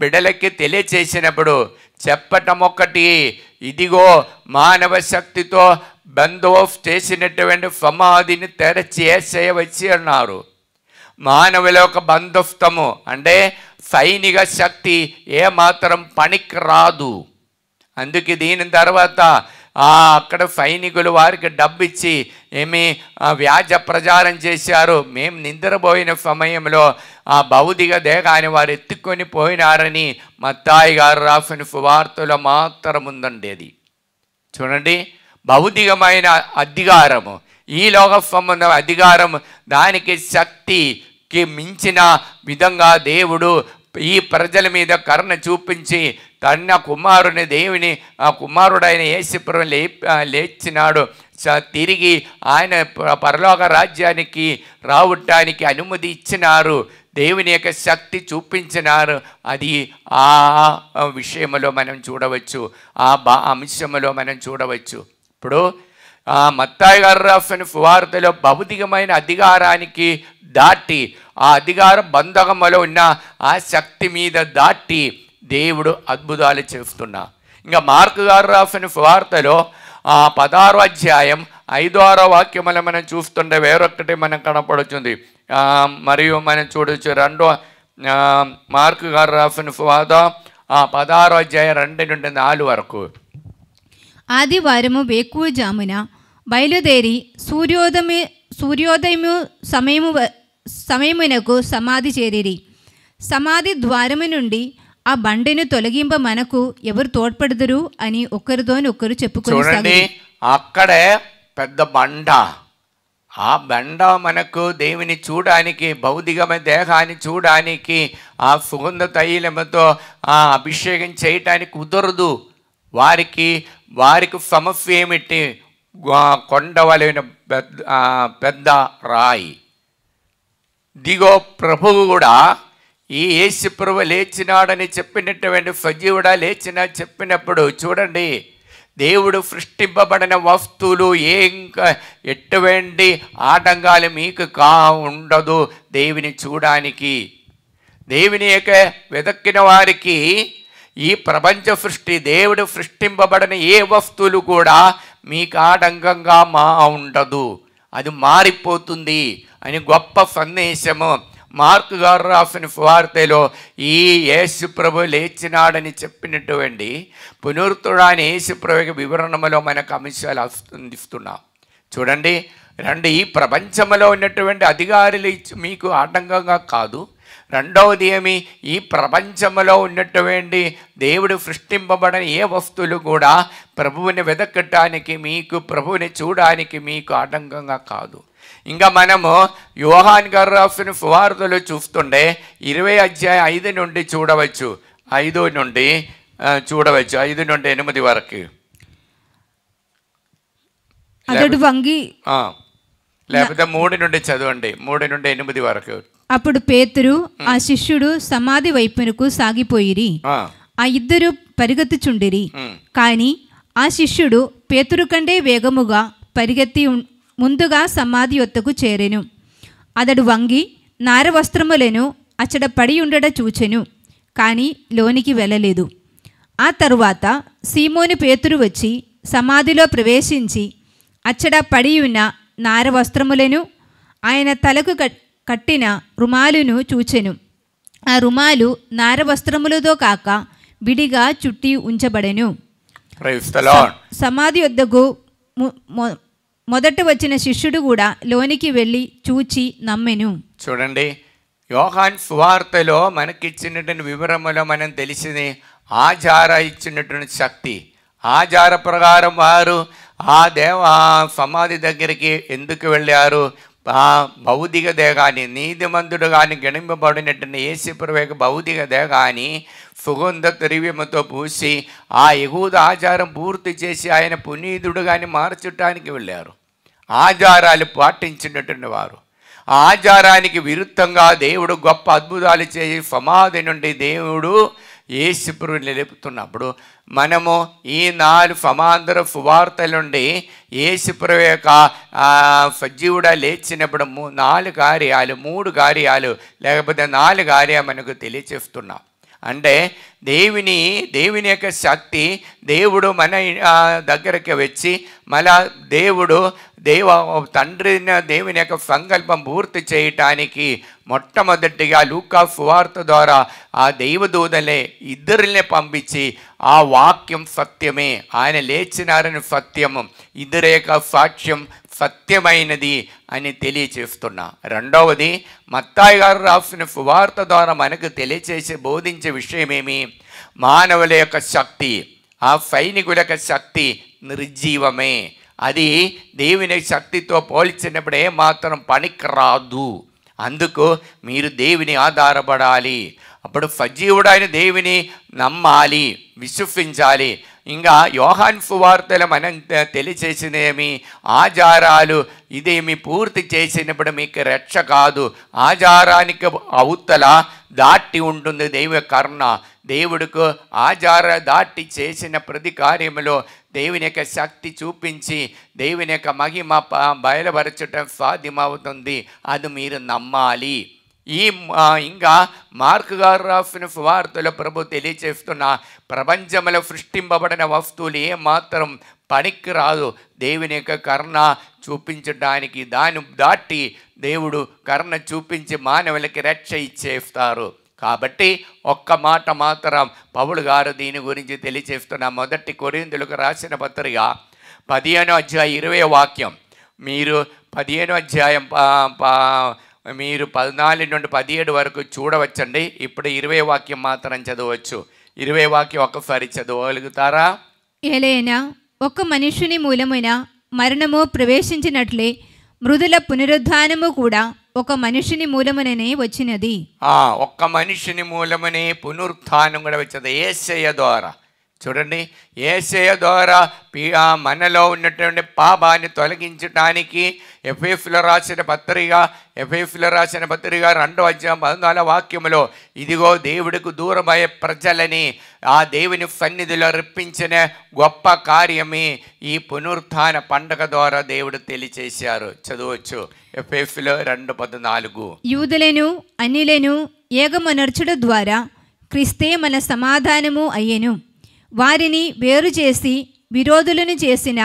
బిడ్డలకి తెలియచేసినప్పుడు చెప్పటం ఒకటి, ఇదిగో మానవ శక్తితో బందోబ్ చేసినటువంటి సమాధిని తెరచి యేసయ్య వచ్చి అన్నారు. మానవుల యొక్క బంధుత్వము అంటే సైనిక శక్తి ఏమాత్రం పనికి రాదు. అందుకే దీని తర్వాత అక్కడ సైనికులు వారికి డబ్బు ఇచ్చి వ్యాజ ప్రచారం చేశారు. మేము నిద్రపోయిన సమయంలో ఆ భౌతిక దేహాన్ని వారు ఎత్తుకొని పోయినారని మత్తాయి గారు రాసిన సువార్తలో మాత్రం ఉందండి. అది చూడండి, భౌతికమైన అధికారము, ఈ లోక సంబంధం అధికారం, దానికి శక్తికి మించిన విధంగా దేవుడు ఈ ప్రజల మీద కరుణ చూపించి తన కుమారుని దేవుని ఆ కుమారుడైన యేసుప్రభుని లేచినాడు. తిరిగి ఆయన పరలోక రాజ్యానికి రావటానికి అనుమతి ఇచ్చినారు. దేవుని యొక్క శక్తి చూపించినారు. అది ఆ విషయంలో మనం చూడవచ్చు, ఆ అంశంలో మనం చూడవచ్చు. ఇప్పుడు మత్తాయి గారు రాసిన సువార్తలో భౌతికమైన అధికారానికి దాటి, ఆ అధికార బంధకములో ఉన్న ఆ శక్తి మీద దాటి దేవుడు అద్భుతాలు చేస్తున్నా. ఇంకా మార్కు గారు రాసిన సువార్తలో 16వ అధ్యాయం 5-6 వాక్యములు మనం చూస్తుంటే వేరొక్కటి మనం కనపడుతుంది. మరియు మనం చూడవచ్చు 2వ మార్కు గారు రాసిన సువార్త 16వ అధ్యాయం 2 నుండి 4 వరకు. ఆదివారము వేకువజామున బయలుదేరి సూర్యోదయము సమయమునకు సమాధి చేరిరి. సమాధి ద్వారము నుండి ఆ బండను తొలగింప మనకు ఎవరు తోడ్పడుదురు అని ఒకరితోనొకరు చెప్పుకొని, అక్కడే పెద్ద బండ, ఆ బండ మనకు దేవుని చూడడానికి, భౌతికమైన దేహాన్ని చూడడానికి, ఆ సుగంధ తైలముతో అభిషేకం చేయటానికి కుదరదు. వారికి సమస్య ఏమిటి? కొండవలైన పెద్ద రాయి. దిగో ప్రభువు కూడా ఈ యేసు ప్రభు లేచినాడని చెప్పినటువంటి సజీవుడా లేచిన చెప్పినప్పుడు చూడండి, దేవుడు సృష్టింపబడిన వస్తువులు ఎటువంటి ఆటంకాలు మీకు ఉండదు దేవుని చూడడానికి. దేవుని యొక్క వెదక్కిన వారికి ఈ ప్రపంచ సృష్టి, దేవుడు సృష్టింపబడిన ఏ వస్తువులు కూడా మీకు ఆటంకంగా ఉండదు, అది మారిపోతుంది అని గొప్ప సందేశము మార్కు గారు రాసిన సువార్తలో ఈ యేసు ప్రభు లేచినాడని చెప్పినటువంటి పునరుత్థాన యేసు ప్రభు వివరణలో మనకు అంశాలు అందిస్తున్నాం. చూడండి, ఈ ప్రపంచంలో ఉన్నటువంటి అధికారులు మీకు ఆటంకంగా కాదు. రెండవది ఏమి? ఈ ప్రపంచంలో ఉన్నటువంటి దేవుడు సృష్టింపబడిన ఏ వస్తువులు కూడా ప్రభువుని వెదకటానికి, మీకు ప్రభువుని చూడడానికి మీకు ఆటంకంగా కాదు. ఇంకా మనము యోహాన్ గారు రాసిన సువార్తలో చూస్తుండే 20వ అధ్యాయం 5 నుండి చూడవచ్చు, 5 నుండి 8 వరకు. లేకపోతే 3 నుండి చదవండి, 3 నుండి 8 వరకు. అప్పుడు పేతురు ఆ శిష్యుడు సమాధి వైపునకు సాగిపోయిరి. ఆ ఇద్దరు పరిగెత్తుచుండిరి. కాని ఆ శిష్యుడు పేతురు కంటే వేగముగా పరిగెత్తి ముందుగా సమాధి యొద్దకు చేరెను. అతడు వంగి నార వస్త్రములను అచ్చట పడి ఉండట చూచెను, కానీ లోనికి వెళ్ళలేదు. ఆ తరువాత సీమోను పేతురు వచ్చి సమాధిలో ప్రవేశించి అచ్చట పడి ఉన్న నార వస్త్రములను, ఆయన తలకు కట్టిన రుమాలును చూచెను. ఆ రుమాలు నార వస్త్రములతో కాక విడిగా చుట్టి ఉంచబడెను. సమాధి వద్దకు మొదట వచ్చిన శిష్యుడు కూడా లోనికి వెళ్ళి చూచి నమ్మెను. చూడండి, యోహాన్ సువార్తలో మనకిచ్చినటువంటి వివరములో మనం తెలిసింది ఆచార ఇచ్చినటువంటి శక్తి. ఆచార ప్రకారం వారు ఆ సమాధి దగ్గరికి ఎందుకు వెళ్ళారు? భౌతిక దేహాన్ని, నీతిమంతుడు కానీ గణింపబడినటువంటి యేసుప్రభు యొక్క భౌతిక దేహాన్ని సుగంధ ద్రవ్యముతో పూసి ఆ యెహూద ఆచారం పూర్తి చేసి ఆయన పునీతుడు కానీ మార్చటానికి వెళ్ళారు. ఆచారాలు పాటించినటువంటి వారు. ఆ ఆచారానికి విరుద్ధంగా దేవుడు గొప్ప అద్భుతాలు చేసి సమాధి నుండి దేవుడు యేసుప్రభుని నిలుపుతున్నప్పుడు మనము ఈ 4 సమాంతర సువార్తల నుండి యేసుప్రభు యొక్క సజీవుడా లేచినప్పుడు 4 కార్యాలు 3 కార్యాలు లేకపోతే 4 కార్యాలు మనకు తెలియచేస్తున్నాం. అంటే దేవుని యొక్క శక్తి దేవుడు మన దగ్గరికి వచ్చి మళ్ళా దేవుని యొక్క సంకల్పం పూర్తి చేయటానికి మొట్టమొదటిగా లూకా సువార్త ద్వారా ఆ దైవదూతలే ఇద్దరిని పంపించి ఆ వాక్యం సత్యమే, ఆయన లేచినారని సత్యము, ఇద్దరి యొక్క సాక్ష్యం సత్యమైనది అని తెలియచేస్తున్నా. రెండవది మత్తాయి గారు రాసిన సువార్త ద్వారా మనకు తెలియచేసి బోధించే విషయమేమి? మానవుల యొక్క శక్తి, ఆ సైనికుల యొక్క శక్తి నిర్జీవమే. అది దేవుని శక్తితో పోల్చినప్పుడు ఏమాత్రం పనికిరాదు. అందుకు మీరు దేవుని ఆధారపడాలి. అప్పుడు సజీవుడైన దేవుని నమ్మాలి, విశ్వసించాలి. ఇంకా యోహాను సువార్తలో మనం తెలియచేసినేమి? ఆచారాలు ఇదేమి పూర్తి చేసినప్పుడు మీకు రక్ష కాదు. ఆచారానికి అవతల దాటి ఉంటుంది దైవ కరుణ. దేవుడికి ఆచార దాటి చేసిన ప్రతి కార్యములో దేవుని యొక్క శక్తి చూపించి దేవుని యొక్క మహిమ బయలుపరచటం సాధ్యమవుతుంది. అది మీరు నమ్మాలి. ఇంకా మార్కు గారు రాసిన సువార్తలో ప్రభు తెలియచేస్తున్న ప్రపంచంలో సృష్టింపబడిన వస్తువులు ఏమాత్రం పనికి రాదు దేవుని యొక్క కరుణ చూపించడానికి. దాన్ని దాటి దేవుడు కరుణ చూపించి మానవులకి రక్ష ఇచ్చేస్తారు. కాబట్టి ఒక్క మాట మాత్రం పౌలు గారు దీని గురించి తెలియచేస్తున్న మొదటి కొరింథీయులకు రాసిన పత్రిక 15వ అధ్యాయం 20వ వాక్యం. మీరు 15వ అధ్యాయం మీరు 14 నుండి 17 వరకు చూడవచ్చండి. ఇప్పుడు 20వ వాక్యం మాత్రం చదవచ్చు. 20వ వాక్యం ఒక్కసారి చదవగలుగుతారా? ఏలైనా ఒక్క మనుషుని మూలమున మరణము ప్రవేశించినట్లే మృదుల పునరుద్ధానము కూడా ఒక మనుషుని మూలముననే వచ్చినది. ఒక్క మనుషుని మూలమనే పునరుత్థానం కూడా వచ్చింది యేసయ్య ద్వారా. చూడండి, యేసయ్య ద్వారా మనలో ఉన్నటువంటి పాపాన్ని తొలగించడానికి ఎఫెసీయులకు రాసిన పత్రిక 2వ అధ్యాయం 14వ వాక్యములో ఇదిగో దేవుడికి దూరమయ్యే ప్రజలని ఆ దేవుని సన్నిధిలో రప్పించిన గొప్ప కార్యమే ఈ పునరుత్థాన పండగ ద్వారా దేవుడు తెలియచేశారు. చదవచ్చు ఎఫెసీయులు 2:14. యూదులను అన్యులను ఏకమనర్చుట ద్వారా క్రీస్తే మన సమాధానము అయ్యెను. వారిని వేరు చేసి విరోధులను చేసిన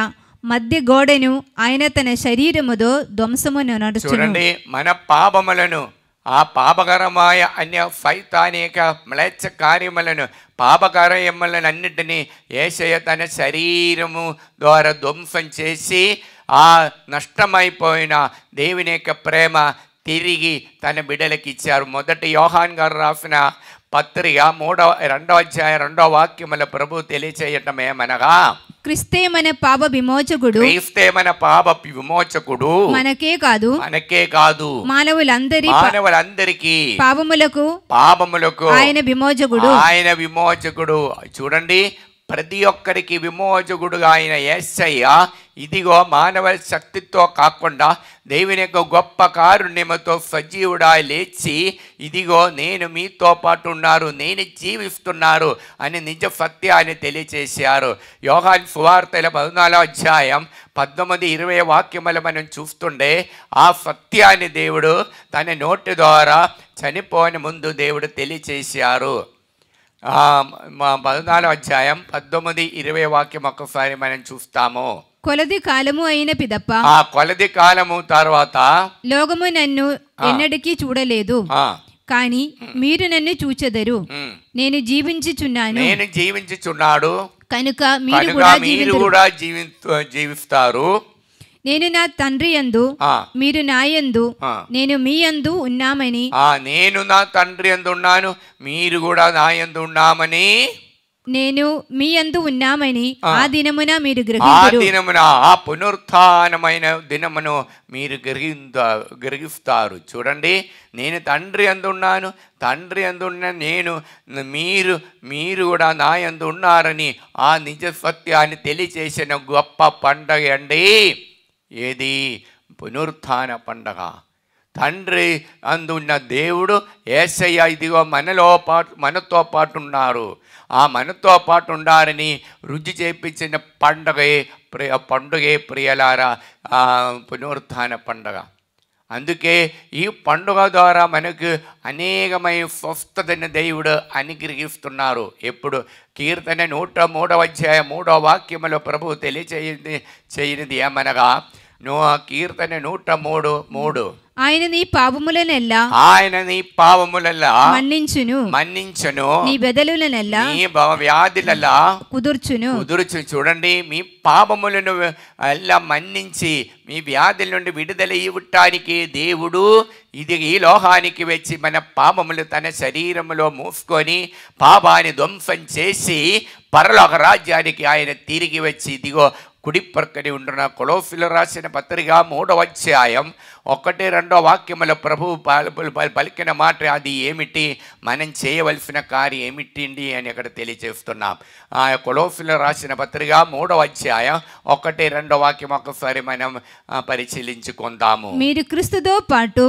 మధ్య గోడను ఆయన తన శరీరముతో ధ్వంసమును నడుచును. చూడండి, మన పాపములను, ఆ పాపకరമായ అన్య సైతానిక మ్లేచ్ఛ కార్యములను, పాపకార్యములను అన్నిటినీ యేసయ్య తన శరీరము ద్వారా ధ్వంసం చేసి ఆ నష్టమైపోయిన దేవుని యొక్క ప్రేమ తిరిగి తన బిడ్డలకు ఇచ్చారు. మొదటి యోహాన్ గారు రాసిన పత్రిక 2వ అధ్యాయం 2వ వాక్యముల ప్రభు తెలియచేయటం ఏమనగా, క్రీస్తే మన పాప విమోచకుడు, క్రీస్తే మన పాప విమోచకుడు, మనకే కాదు మానవులందరికీ పాపములకు ఆయన విమోచకుడు. చూడండి, ప్రతి ఒక్కరికి విమోచకుడుగా ఆయన యేసయ్య ఇదిగో మానవ శక్తితో కాకుండా దేవుని యొక్క గొప్ప కారుణ్యముతో సజీవుడా లేచి ఇదిగో నేను మీతో పాటు ఉన్నారు, నేను జీవిస్తున్నారు అని నిజ సత్యాన్ని తెలియచేశారు. యోహాను సువార్తల 14వ అధ్యాయం 19-20 వాక్యములు మనం చూస్తుండే ఆ సత్యాన్ని దేవుడు తన నోటి ద్వారా చనిపోయిన ముందు దేవుడు తెలియచేశారు. 14వ అధ్యాయం 19-20 వాక్యం ఒక్కసారి మనం చూస్తాము. కొలది కాలము అయిన పిదప్ప, ఆ కొలది కాలము తర్వాత లోకము నన్ను ఎన్నటికీ చూడలేదు, కానీ మీరు నన్ను చూచెదరు. నేను జీవించుచున్నాడు కనుక మీరు కూడా జీవిస్తారు. నేను నా తండ్రి యందు మీరు నా యందు నేను మీ యందు ఉన్నామని, నేను నా తండ్రి యందు ఉన్నాను మీరు కూడా నా యందు ఉన్నామని నేను మీ యందు ఉన్నామని ఆ దినమున మీరు ఆ గ్రహింతురు. దినమున, ఆ పునరుత్థానమైన దినమును మీరు గ్రహిస్తారు. చూడండి, నేను తండ్రి యందు ఉన్నాను, తండ్రి యందు ఉన్న నేను, మీరు కూడా నా యందు ఉన్నారని ఆ నిజ సత్యాన్ని తెలియచేసిన గొప్ప పండగ అండి ఏది? పునరుత్థాన పండగ. తండ్రి అందున్న దేవుడు యేసయ్య ఇదిగో మనతో పాటు ఉన్నారు, ఆ మనతో పాటు ఉండారని రుచి చేపించిన పండుగే ప్రియలారా పునరుత్థాన పండుగ. అందుకే ఈ పండుగ ద్వారా మనకు అనేకమైన స్వస్థతని దేవుడు అనుగ్రహిస్తున్నారు. ఎప్పుడు? కీర్తన 103 ప్రభు తెలియచేయనిది ఏమనగా, కీర్తన 103 ఆయన నీ పాపములనెల్లా మన్నించును, నీ బెదలులనెల్లా వ్యాధులలా కుదుర్చును. చూడండి, మీ పాపములను అలా మన్నించి మీ వ్యాధుల నుండి విడుదల ఇవ్వటానికి దేవుడు ఈ లోకానికి వచ్చి మన పాపములు తన శరీరములో మూసుకొని పాపాన్ని ధ్వంసం చేసి పరలోక రాజ్యానికి ఆయన తిరిగి వచ్చి ఇదిగో కుడి ప్రక్కని ఉంటున్న కొలోస్సీయులకు రాసిన పత్రిక 3:1-2 ప్రభు పలికిన మాట అది ఏమిటి, మనం చేయవలసిన కార్యం ఏమిటి అని అక్కడ తెలియజేస్తున్నాం. ఆ కొలోస్సీయులకు రాసిన పత్రిక 3:1-2 ఒకసారి మనం పరిశీలించుకుందాము. మీరు క్రీస్తుతో పాటు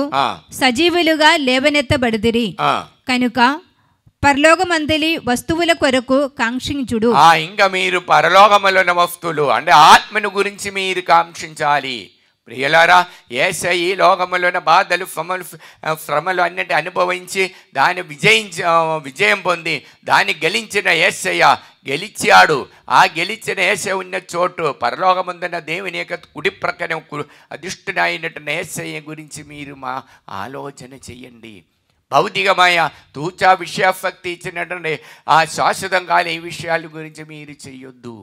సజీవులుగా లేవనెత్తబడితిరి కనుక పరలోకమందలి వస్తువుల కొరకు కాంక్షించుడు. ఇంకా మీరు పరలోకములోని వస్తువులు అంటే ఆత్మను గురించి మీరు కాంక్షించాలి. ప్రియులారా, యేసయ్య ఈ లోకములోని బాధలు శ్రమలు అన్నిటి అనుభవించి దాన్ని విజయం పొంది దాన్ని గెలిచిన యేసయ్య గెలిచాడు. ఆ గెలిచిన యేసయ్య ఉన్న చోటు పరలోకముందున్న దేవుని యొక్క కుడి ప్రక్కన అధిష్ఠునైనటువంటి యేసయ్య గురించి మీరు ఆలోచన చెయ్యండి. భౌతికమైన తూచా విషయాసక్తి ఇచ్చినటువంటి ఆ శాశ్వతం కాని ఈ విషయాల గురించి మీరు చెయ్యొద్దు.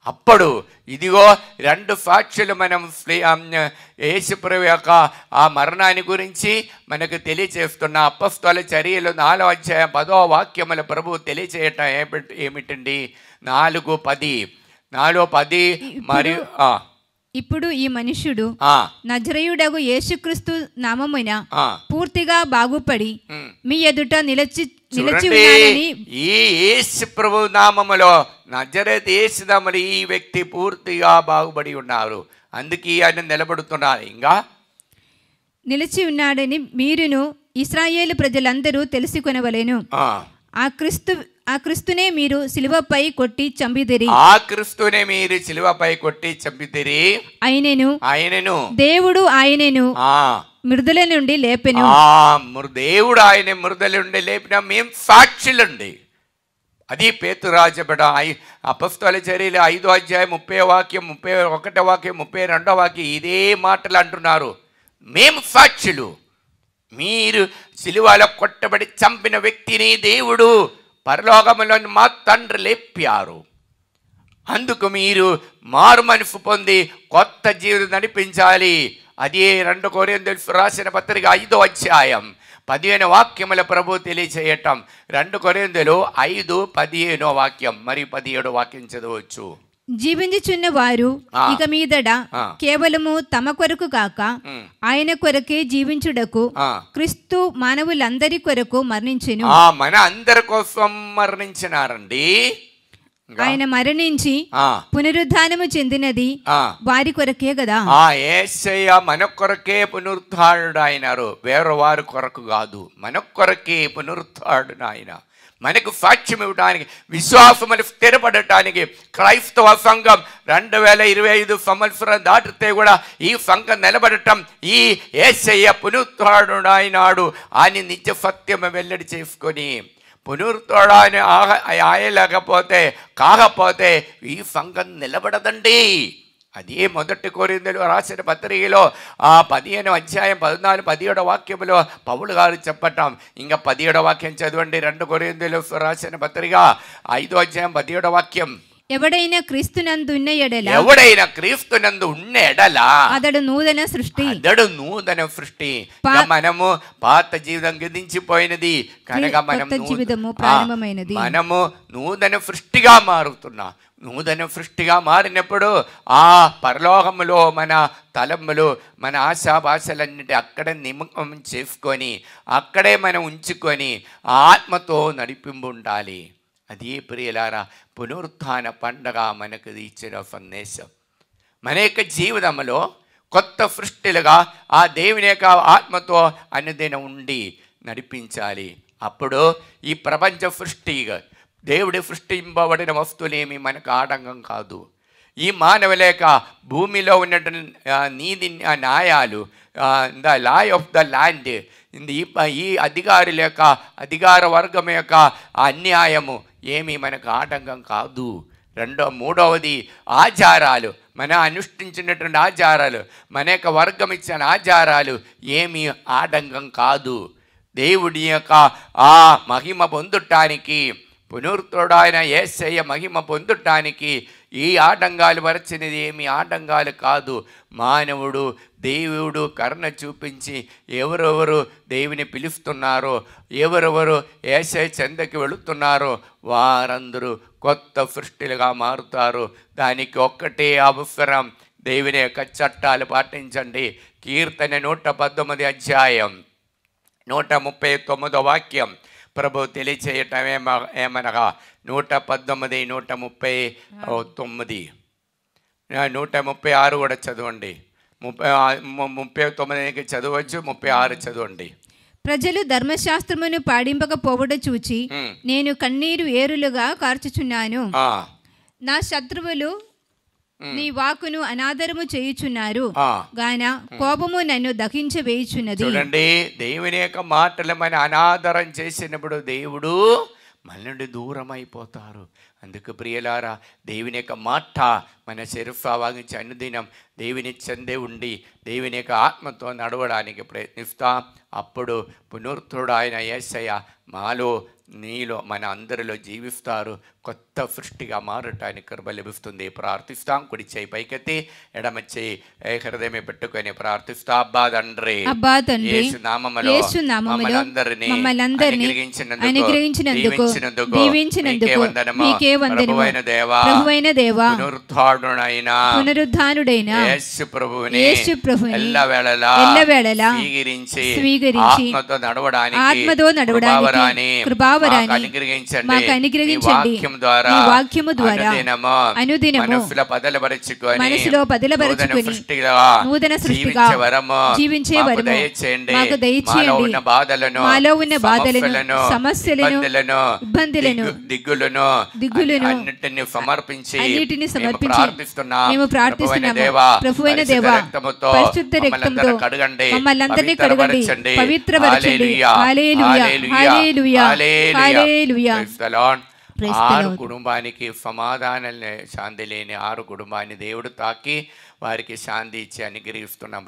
అప్పుడు ఇదిగో 2 సాక్షులు మనం యేసుప్రభు యొక్క ఆ మరణాన్ని గురించి మనకు తెలియచేస్తున్న అపొస్తలుల చర్యలు 4:10 ప్రభు తెలియచేయటం ఏమిటండి? 4:10 మరియు ఇప్పుడు ఈ మనుష్యుడు నజరేయుడగు యేసుక్రీస్తు నామమున పూర్తిగా బాగుపడి మీ ఎదుట నిలిచి ఉన్నాడని. ఈ యేసు ప్రభు నామములో నజరేతు యేసు నామములో ఈ వ్యక్తి పూర్తిగా బాగుపడి ఉన్నారు. అందుకే ఆయన నిలబడుతున్నారు. ఇంకా నిలిచి ఉన్నాడని మీరును ఇశ్రాయేలు ప్రజలందరూ తెలుసుకొనవలెను. ఆ క్రీస్తునే మీరు సిలువపై కొట్టి చంపితిరి. ఆయనను దేవుడు ఆయనను మృదుల నుండి లేపెను. దేవుడు ఆయన మృదుల నుండి లేపిన మేము సాక్షులండి. అది పేతురు రాజబడ అపొస్తలుల చర్యలు 5:30 31 32 ఇదే మాటలు అంటున్నారు. మేము సాక్షులు. మీరు సిలువలో కొట్టబడి చంపిన వ్యక్తిని దేవుడు పరలోకములో మా తండ్రి లేపారు. అందుకు మీరు మారు మనసు పొంది కొత్త జీవితం నడిపించాలి. అదే 2 కొరింథీయులకు రాసిన పత్రిక 5:15 ప్రభు తెలియచేయటం. 2 కొరింథీయులు 5:15 మరి 17 చదవచ్చు. జీవించుచున్న వారు ఇక మీదట కేవలము తమ కొరకు కాక ఆయన కొరకే జీవించుటకు క్రీస్తు మానవులందరి కొరకు మరణించెను. మన అందరి కోసం మరణించినారండి. ఆయన మరణించి పునరుద్ధానము చెందినది వారి కొరకే కదా. యేసయ్య మన కొరకే పునరుద్ధానుడు అయినారు, వేరే వారి కొరకు కాదు. మన కొరకే పునరుద్ధానుడు ఆయన. మనకు సాక్ష్యం ఇవ్వడానికి, విశ్వాసములు స్థిరపడటానికి క్రైస్తవ సంఘం 2025 సంవత్సరం దాటితే కూడా ఈ సంఘం నిలబడటం ఈ యేసయ్య పునరుద్ధానుడు అయినాడు అని నిత్య సత్యం వెల్లడి చేసుకొని పునరుద్ధానుడు ఆయలేకపోతే కాకపోతే ఈ సంఘం నిలబడదండి. అదే 1 కొరింథీయులకు రాసిన పత్రికలో 15:14-17 పౌలు గారు చెప్పటం. ఇంకా 17 చదవండి. 2 కొరింథీయులకు రాసిన పత్రిక 5:17 ఎవడైనా క్రీస్తునందున్న ఎడల ఎవడైనా క్రీస్తునందు ఉన్న ఎడల అతడు నూతన సృష్టి. అతడు నూతన సృష్టి. మనము పాత జీవితం గతించిపోయినది కనుక జీవితము ప్రారంభమైనది. మనము నూతన సృష్టిగా మారుతున్నాం. నూతన సృష్టిగా మారినప్పుడు ఆ పరలోకములో మన తలములు మన ఆశాభాషలన్నిటి అక్కడే నిమగ్నం చేసుకొని అక్కడే మనం ఉంచుకొని ఆత్మతో నడిపింపు ఉండాలి. అది ప్రియులారా పునరుత్థాన పండగ మనకు ఇచ్చిన సందేశం. మన యొక్క జీవితంలో కొత్త సృష్టిలుగా ఆ దేవుని యొక్క ఆత్మతో అనుదినం ఉండి నడిపించాలి. అప్పుడు ఈ ప్రపంచ సృష్టిగా దేవుడి సృష్టింపబడిన వస్తువులేమి మనకు ఆటంకం కాదు. ఈ మానవుల యొక్క భూమిలో ఉన్నటువంటి నీతి న్యాయాలు, the law of the land, ఈ అధికారుల యొక్క అధికార వర్గం యొక్క అన్యాయము ఏమీ మనకు ఆటంకం కాదు. మూడవది ఆచారాలు, మన అనుష్ఠించినటువంటి ఆచారాలు, మన యొక్క వర్గం ఇచ్చిన ఆచారాలు ఏమీ ఆటంకం కాదు. దేవుడి యొక్క ఆ మహిమ పొందుటానికి, పునరుత్థుడైన యేసయ్య మహిమ పొందుటానికి ఈ ఆటంకాలు పరిచినది ఏమి ఆటంకాలు కాదు. మానవుడు దేవుడు కరుణ చూపించి ఎవరెవరు దేవుని పిలుస్తున్నారో, ఎవరెవరు యేసయ్య చెంతకి వెళుతున్నారో వారందరూ కొత్త సృష్టిలుగా మారుతారు. దానికి ఒక్కటే అవసరం, దేవుని యొక్క చట్టాలు పాటించండి. కీర్తన 119 అధ్యాయం 139 వాక్యం ప్రభు తెలియచేయటం ఏమనగా 119, 139, 136 కూడా చదవండి. 39 చదవచ్చు, 36 చదవండి. ప్రజలు ధర్మశాస్త్రమును పాడింపకపోవట చూచి నేను కన్నీరు ఏరులుగా కార్చుచున్నాను. నా శత్రువులు నీ వాక్కును అనాదరము చేయుచున్నారు గాన కోపము నన్ను దహించవేయుచున్నది. చూడండి, దేవుని యొక్క మాటలు మన అనాదరం చేసినప్పుడు దేవుడు మన నుండి దూరం అయిపోతారు. అందుకు ప్రియులారా, దేవుని యొక్క మాట మన శిరస్సు అనుదినం దేవుని చెందే ఉండి దేవుని యొక్క ఆత్మతో నడవడానికి ప్రయత్నిస్తాం. అప్పుడు పునరుత్థుడైన యేసయ్య మాలో నీలో మన అందరిలో జీవిస్తారు. కొత్త సృష్టిగా మారటానికి కృప లభిస్తుంది. ప్రార్థిస్తాం. కుడి చేయి పైకెత్తి ఎడమ చేయి హృదయమే పెట్టుకొని ప్రార్థిస్తా. అబ్బా తండ్రి, యేసు నామములో మమ్మల్నందరినీ అనుగ్రహించినందుకు దీవించినందుకు మీకే వందనము. ప్రభువైన దేవా, పునరుద్ధానుడైన యేసు ప్రభువుని ఎల్లవేళలా స్వీకరించి ఆత్మతో నడవడానికి కృపావరాన్ని మాకు అనుగ్రహించండి. వాక్యము ద్వారా అనుదినము మనసులో పదిలపరచుకొని నూతన సృష్టిగా జీవించే వరము మాకు దయచేయండి. మాలో ఉన్న బాధలను, సమస్యలను, ఇబ్బందులను, దిగులను అన్నిటిని సమర్పించి మేము ప్రార్థిస్తున్నాము. ప్రభువైన దేవా, పరిశుద్ధ రక్తంతో మమ్మల్ని అందరినీ కడగండి, పవిత్రపరచండి. హల్లెలూయా, హల్లెలూయా, హల్లెలూయా. ఆరు కుటుంబానికి సమాధానం శాంతి లేని 6 కుటుంబాన్ని దేవుడు తాకి వారికి శాంతి ఇచ్చి అనుగ్రహిస్తున్నాం.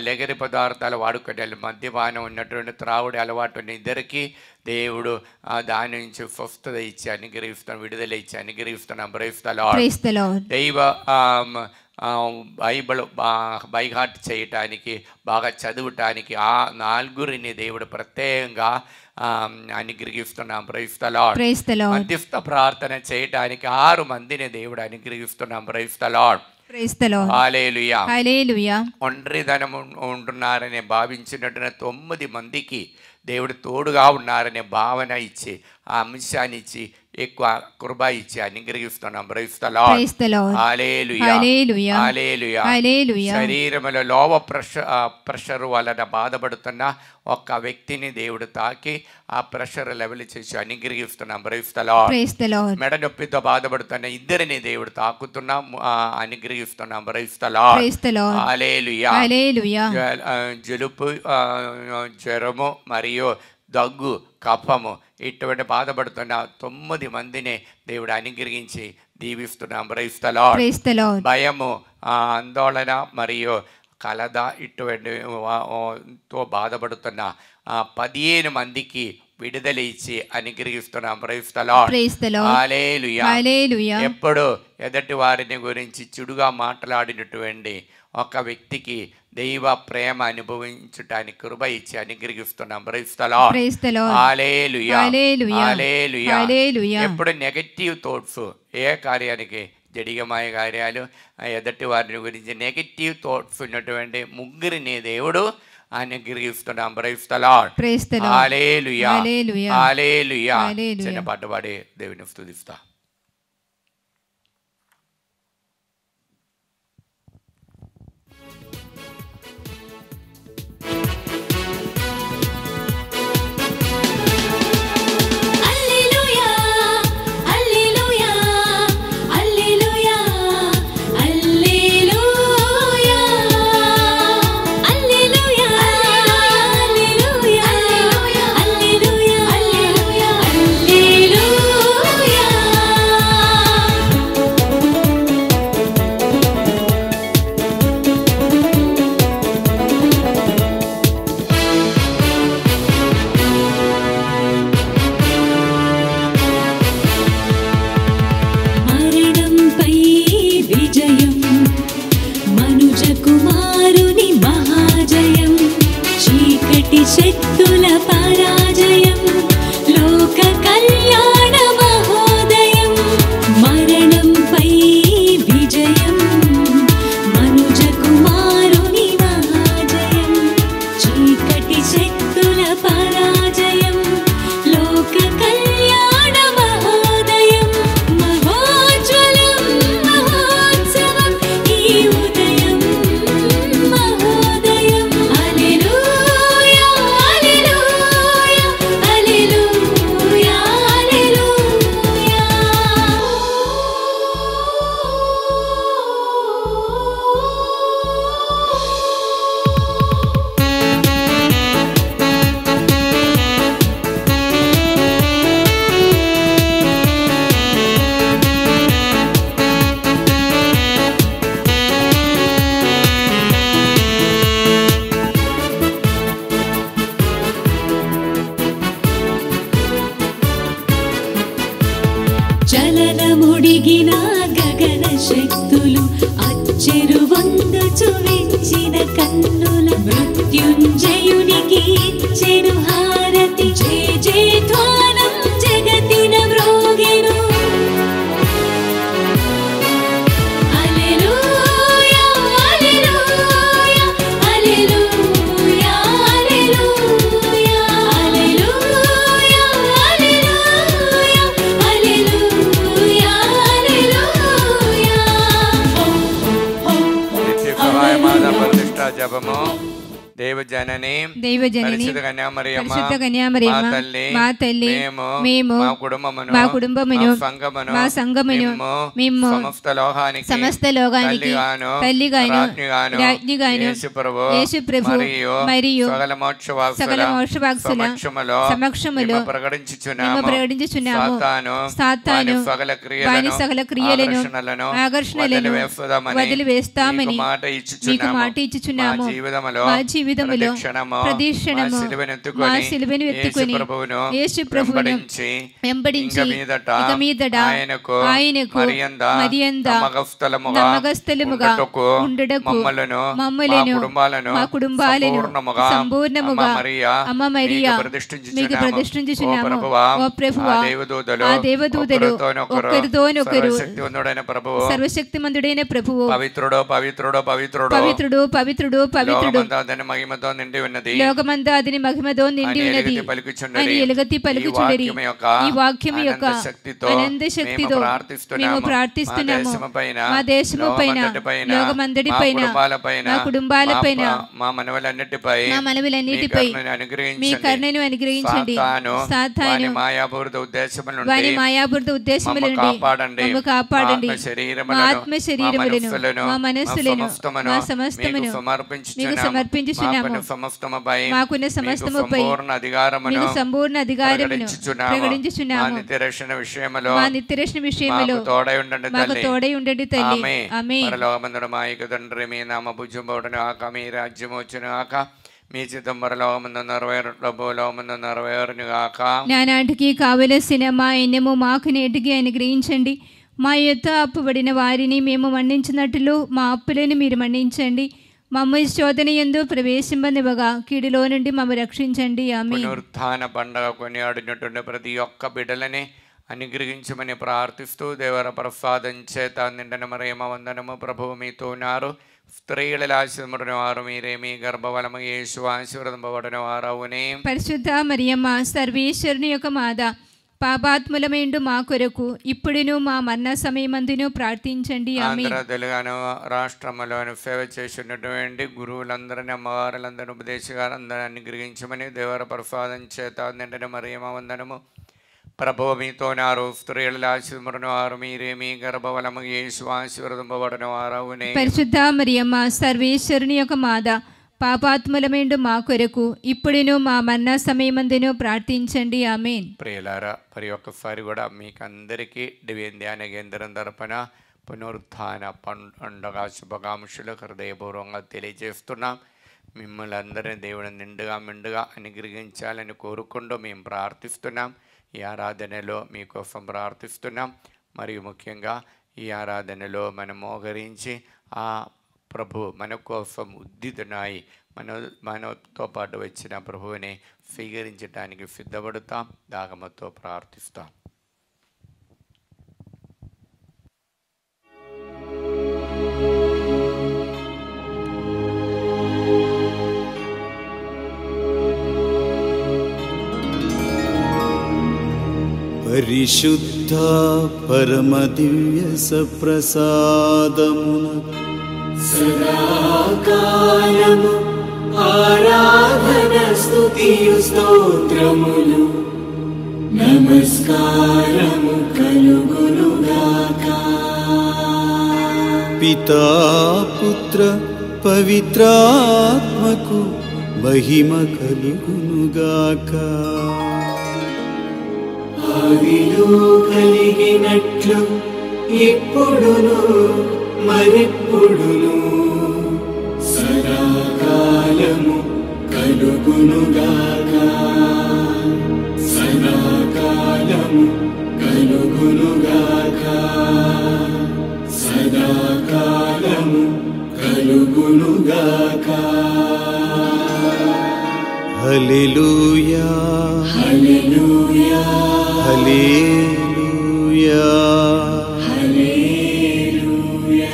లెగరి పదార్థాలు వాడుకోవడాలు, మద్యపానం ఉన్నటువంటి త్రావుడి అలవాటు ఇద్దరికి దేవుడు దాని నుంచి స్వస్థత ఇచ్చి అనుగ్రహిస్తున్నాం, విడుదల ఇచ్చి అనుగ్రహిస్తున్నాం. దైవ బైబిల్ బైహార్ట్ చేయటానికి, బాగా చదవటానికి ఆ 4 దేవుడు ప్రత్యేకంగా అనుగ్రహిస్తున్నాం. Praise the lord. మధ్యస్థ ప్రార్థన చేయటానికి 6 మందిని దేవుడు అనుగ్రహిస్తున్నాం. Praise the lord. Hallelujah, hallelujah. ఒంటరిదనం ఉంటున్నారని భావించినట్టున 9 మందికి దేవుడు తోడుగా ఉన్నారనే భావన ఇచ్చి, ఆ అంశాన్ని ఇచ్చి, ఎక్కువ కృప ఇచ్చి అనుగ్రహిస్తున్నాం. Praise the lord. Hallelujah, hallelujah, hallelujah. శరీరములో లోవ ప్రెషర్ వలన బాధపడుతున్న ఒక్క వ్యక్తిని దేవుడు తాకి ఆ ప్రెషర్ లెవెల్ చేసి అనుగ్రహిస్తున్నాం. Praise the lord. మెడ నొప్పితో బాధపడుతున్న 2 దేవుడు తాకుతున్నాం, అనుగ్రహిస్తున్నాం. Praise the lord. Hallelujah, hallelujah. జలుబు, జ్వరము మరియు దగ్గు, కఫము ఇటువంటి బాధపడుతున్న 9 మందిని దేవుడు అనుగ్రహించి దీవిస్తున్నాం. Praise the lord. భయము, ఆందోళన మరియు కలద ఇటువంటి తో బాధపడుతున్న 15 మందికి విడుదల ఇచ్చి అనుగ్రహిస్తున్నాం. Praise the lord. Hallelujah. Hallelujah. ఎప్పుడు ఎదటి వారిని గురించి చెడుగా మాట్లాడినటువంటి ఒక వ్యక్తికి దైవ ప్రేమ అనుభవించడానికి కృప ఇచ్చి అనుగ్రహిస్తున్నాం. Praise the lord. Hallelujah. Hallelujah. ఎప్పుడు నెగటివ్ థాట్స్, ఏ కార్యానికి జడిగమాయ కార్యాలు, ఎదటి వారిని గురించి నెగటివ్ థాట్స్ ఉన్నటువంటి ముగ్గురిని దేవుడు అనుగ్రహిస్తున్నాం. Praise the lord. Hallelujah. Hallelujah. చిన్న పాట పాడి దేవుని స్తుతిస్తా. శక్తుల పరాజయం, లోక కళ్యాణ మహోదయం. మరణంపై విజయం, మనుజ కుమారుని మహాజయం. చీకటి శక్తుల పరాజయం, లోక కళ్యాణ మహోదయం. మహోజ్వలం మహోత్సవం ఈ ఉదయం, మహోదయం. హల్లెలూయా. చలనముడిగిన గగన శక్తులు, అచ్చెరు వందుచు విచ్చిన కన్నుల, మృత్యుంజయునికి ఇచ్చెను హారతి. జయ జయ ధ్వానం జగతిన మ్రోగెను. హల్లెలూయా. హల్లెలూయా. హల్లెలూయా. హల్లెలూయా. హల్లెలూయా. హల్లెలూయా. ప్రతిష్ఠా జపము. దేవజనని పరిశుద్ధ కన్యామరియమ్మ మా తల్లి, మేము మా కుటుంబమును మా సంఘమును మేము సమస్త లోకానికి తల్లిగాను రాజ్ఞిగాను యేసు ప్రభు మరియు సకల మోక్షవాక్సుల సమక్షములో ప్రకటించుచున్నాము. సాతాను వాని సకల క్రియలను ఆకర్షణలను వదిలివేస్తామని నీకు మాట ఇచ్చుచున్నాము. మా జీవితములో ప్రదీక్షణము మా సిలువను ఎత్తుకొని యేసు ప్రభువును వెంబడించి ఇక మీదట ఆయనకు మరియంద నమ్మకస్థలముగా ఉండుటకు మమ్మలను మా కుటుంబాలను సంపూర్ణముగా అమ్మ మరియా మీకు ప్రతిష్ఠించుచున్నాము. ఓ ప్రభువా, ఆ దేవదూతలు ఒకరితోనొకరు సర్వశక్తిమంతుడైన ప్రభువు పవిత్రుడు పవిత్రుడు పవిత్రుడు పవిత్రుడు పవిత్రుడు పవిత్రుడు మహిమతో నిండి ఉన్నది, లోకమంతా అతని మహిమతో నిండి ఉన్నది అని ఎలుగెత్తి పలుకుచుండిరి. ఈ వాక్యము యొక్క అనంత శక్తితో మేము ప్రార్థిస్తున్నాము. మా దేశము పైన, లోకమంతటి పైన, మా కుటుంబాలపైన, మా మనవులన్నిటిపై మీ కరుణను అనుగ్రహించండి. సాతాను వాని మాయాపూరిత ఉద్దేశముల నుండి మమ్ము కాపాడండి. మా ఆత్మ శరీరములను, మా మనస్సులను, మా సమస్తమును మీకు సమర్పించుచున్నాము. మాకున్న సమస్తముపై మీకు సంపూర్ణ అధికారమును ప్రకటించుచున్నాము. మా నిత్యరక్షణ విషయములో మాకు తోడై ఉండండి తల్లి. ఆమేన్. పరలోకమందున మా యొక్క తండ్రి, మీ నామము పూజింపబడును గాక, మీ రాజ్యము వచ్చును గాక, మీ చిత్తం పరలోకమందు నెరవేరుట భూలోకమందు నెరవేరునుగాక. నానాటికి కావలసిన మా ఎన్నెము మాకు నేటికి అనుగ్రహించండి. మా యొద్ద అప్పుబడిన వారిని మేము మన్నించినట్లు మా అప్పులను మీరు మన్నించండి. మమ్మ శోధన యందు ప్రవేశింపనివ్వగా కీడులో నుండి మమ్మ రక్షించండి. ఆమేన్. పునరుత్థాన పండగ కొనియాడినటువంటి ప్రతి ఒక్క బిడ్డలని అనుగ్రహించమని ప్రార్థిస్తూ దేవర ప్రసాదం చేత నిండిన మరియమ్మ వందనము. ప్రభువు మీతో ఉన్నారు. స్త్రీలలో ఆశీర్వదింపబడిన వారు మీరే. మీ గర్భఫలము యేసు ఆశీర్వదింపబడిన వారవునే. పరిశుద్ధ మరియమ్మ సర్వేశ్వరుని యొక్క మాత, పాపాత్ములమైండు మా కొరకు ఇప్పుడును మా మరణ సమయమందును ప్రార్థించండి. ఆమేన్. ఆంధ్ర తెలంగాణ రాష్ట్రంలోని సేవ చేసినటువంటి గురువులందరినీ, అమ్మవారులందరూ, ఉపదేశగారందరూ అనుగ్రహించమని దేవర ప్రసాదం చేత నిండిన మరియమ్మ వందనము. ప్రభువు మీతో ఉన్నారు. స్త్రీలలో ఆశీర్వదింపబడిన వారు మీరే. మీ గర్భఫలము యేసు ఆశీర్వదింపబడిన వారవునే. పరిశుద్ధ మరియమ్మ సర్వేశ్వరుని యొక్క మాత, పాపాత్ములమైండు మా కొరకు ఇప్పుడును మా మరణ సమయమందును ప్రార్థించండి. ఆమేన్. ప్రియులారా, మరి ఒక్కసారి కూడా మీకు అందరికీ డివైన్ ధ్యాన కేంద్రం తరపున పునరుత్థాన పండుగ శుభాకాంక్షలు హృదయపూర్వకంగా తెలియజేస్తున్నాం. మిమ్మల్ని అందరినీ దేవుని నిండుగా మెండుగా అనుగ్రహించాలని కోరుకుంటూ మేము ప్రార్థిస్తున్నాం. ఈ ఆరాధనలో మీకోసం ప్రార్థిస్తున్నాం. మరియు ముఖ్యంగా ఈ ఆరాధనలో మనం మోకరించి ఆ ప్రభు మన కోసం ఉద్దితునాయి మనతో పాటు వచ్చిన ప్రభువుని స్వీకరించడానికి సిద్ధపడతాం. దాగమతో ప్రార్థిస్తాం. పరిశుద్ధ పరమ దివ్య సప్రసాదమున సదాకాలము ఆరాధన స్తుతియు స్తోత్రములు నమస్కారము కలుగునుగాక. పితా పుత్ర పవిత్రాత్మకు మహిమ కలుగునుగాక. ఆదిలో కలిగినట్లు ఇప్పుడును మరెప్పుడును సదాకాలము కలుగునుగాక. సదాకాలము కలుగునుగాక. సదాకాలము కలుగునుగాక. హల్లెలూయా hallelujah hallelujah hallelujah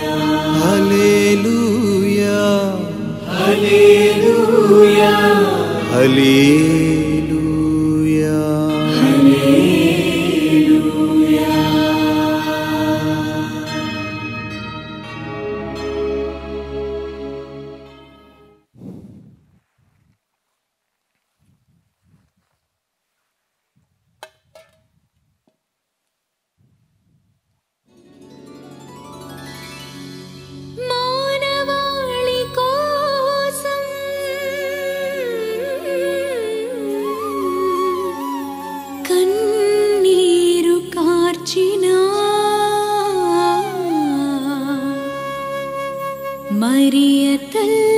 hallelujah hallelujah hallelujah. హల్లెలూయా. మానవాళి కోసం కన్నీరు కార్చిన మరియ తల్లి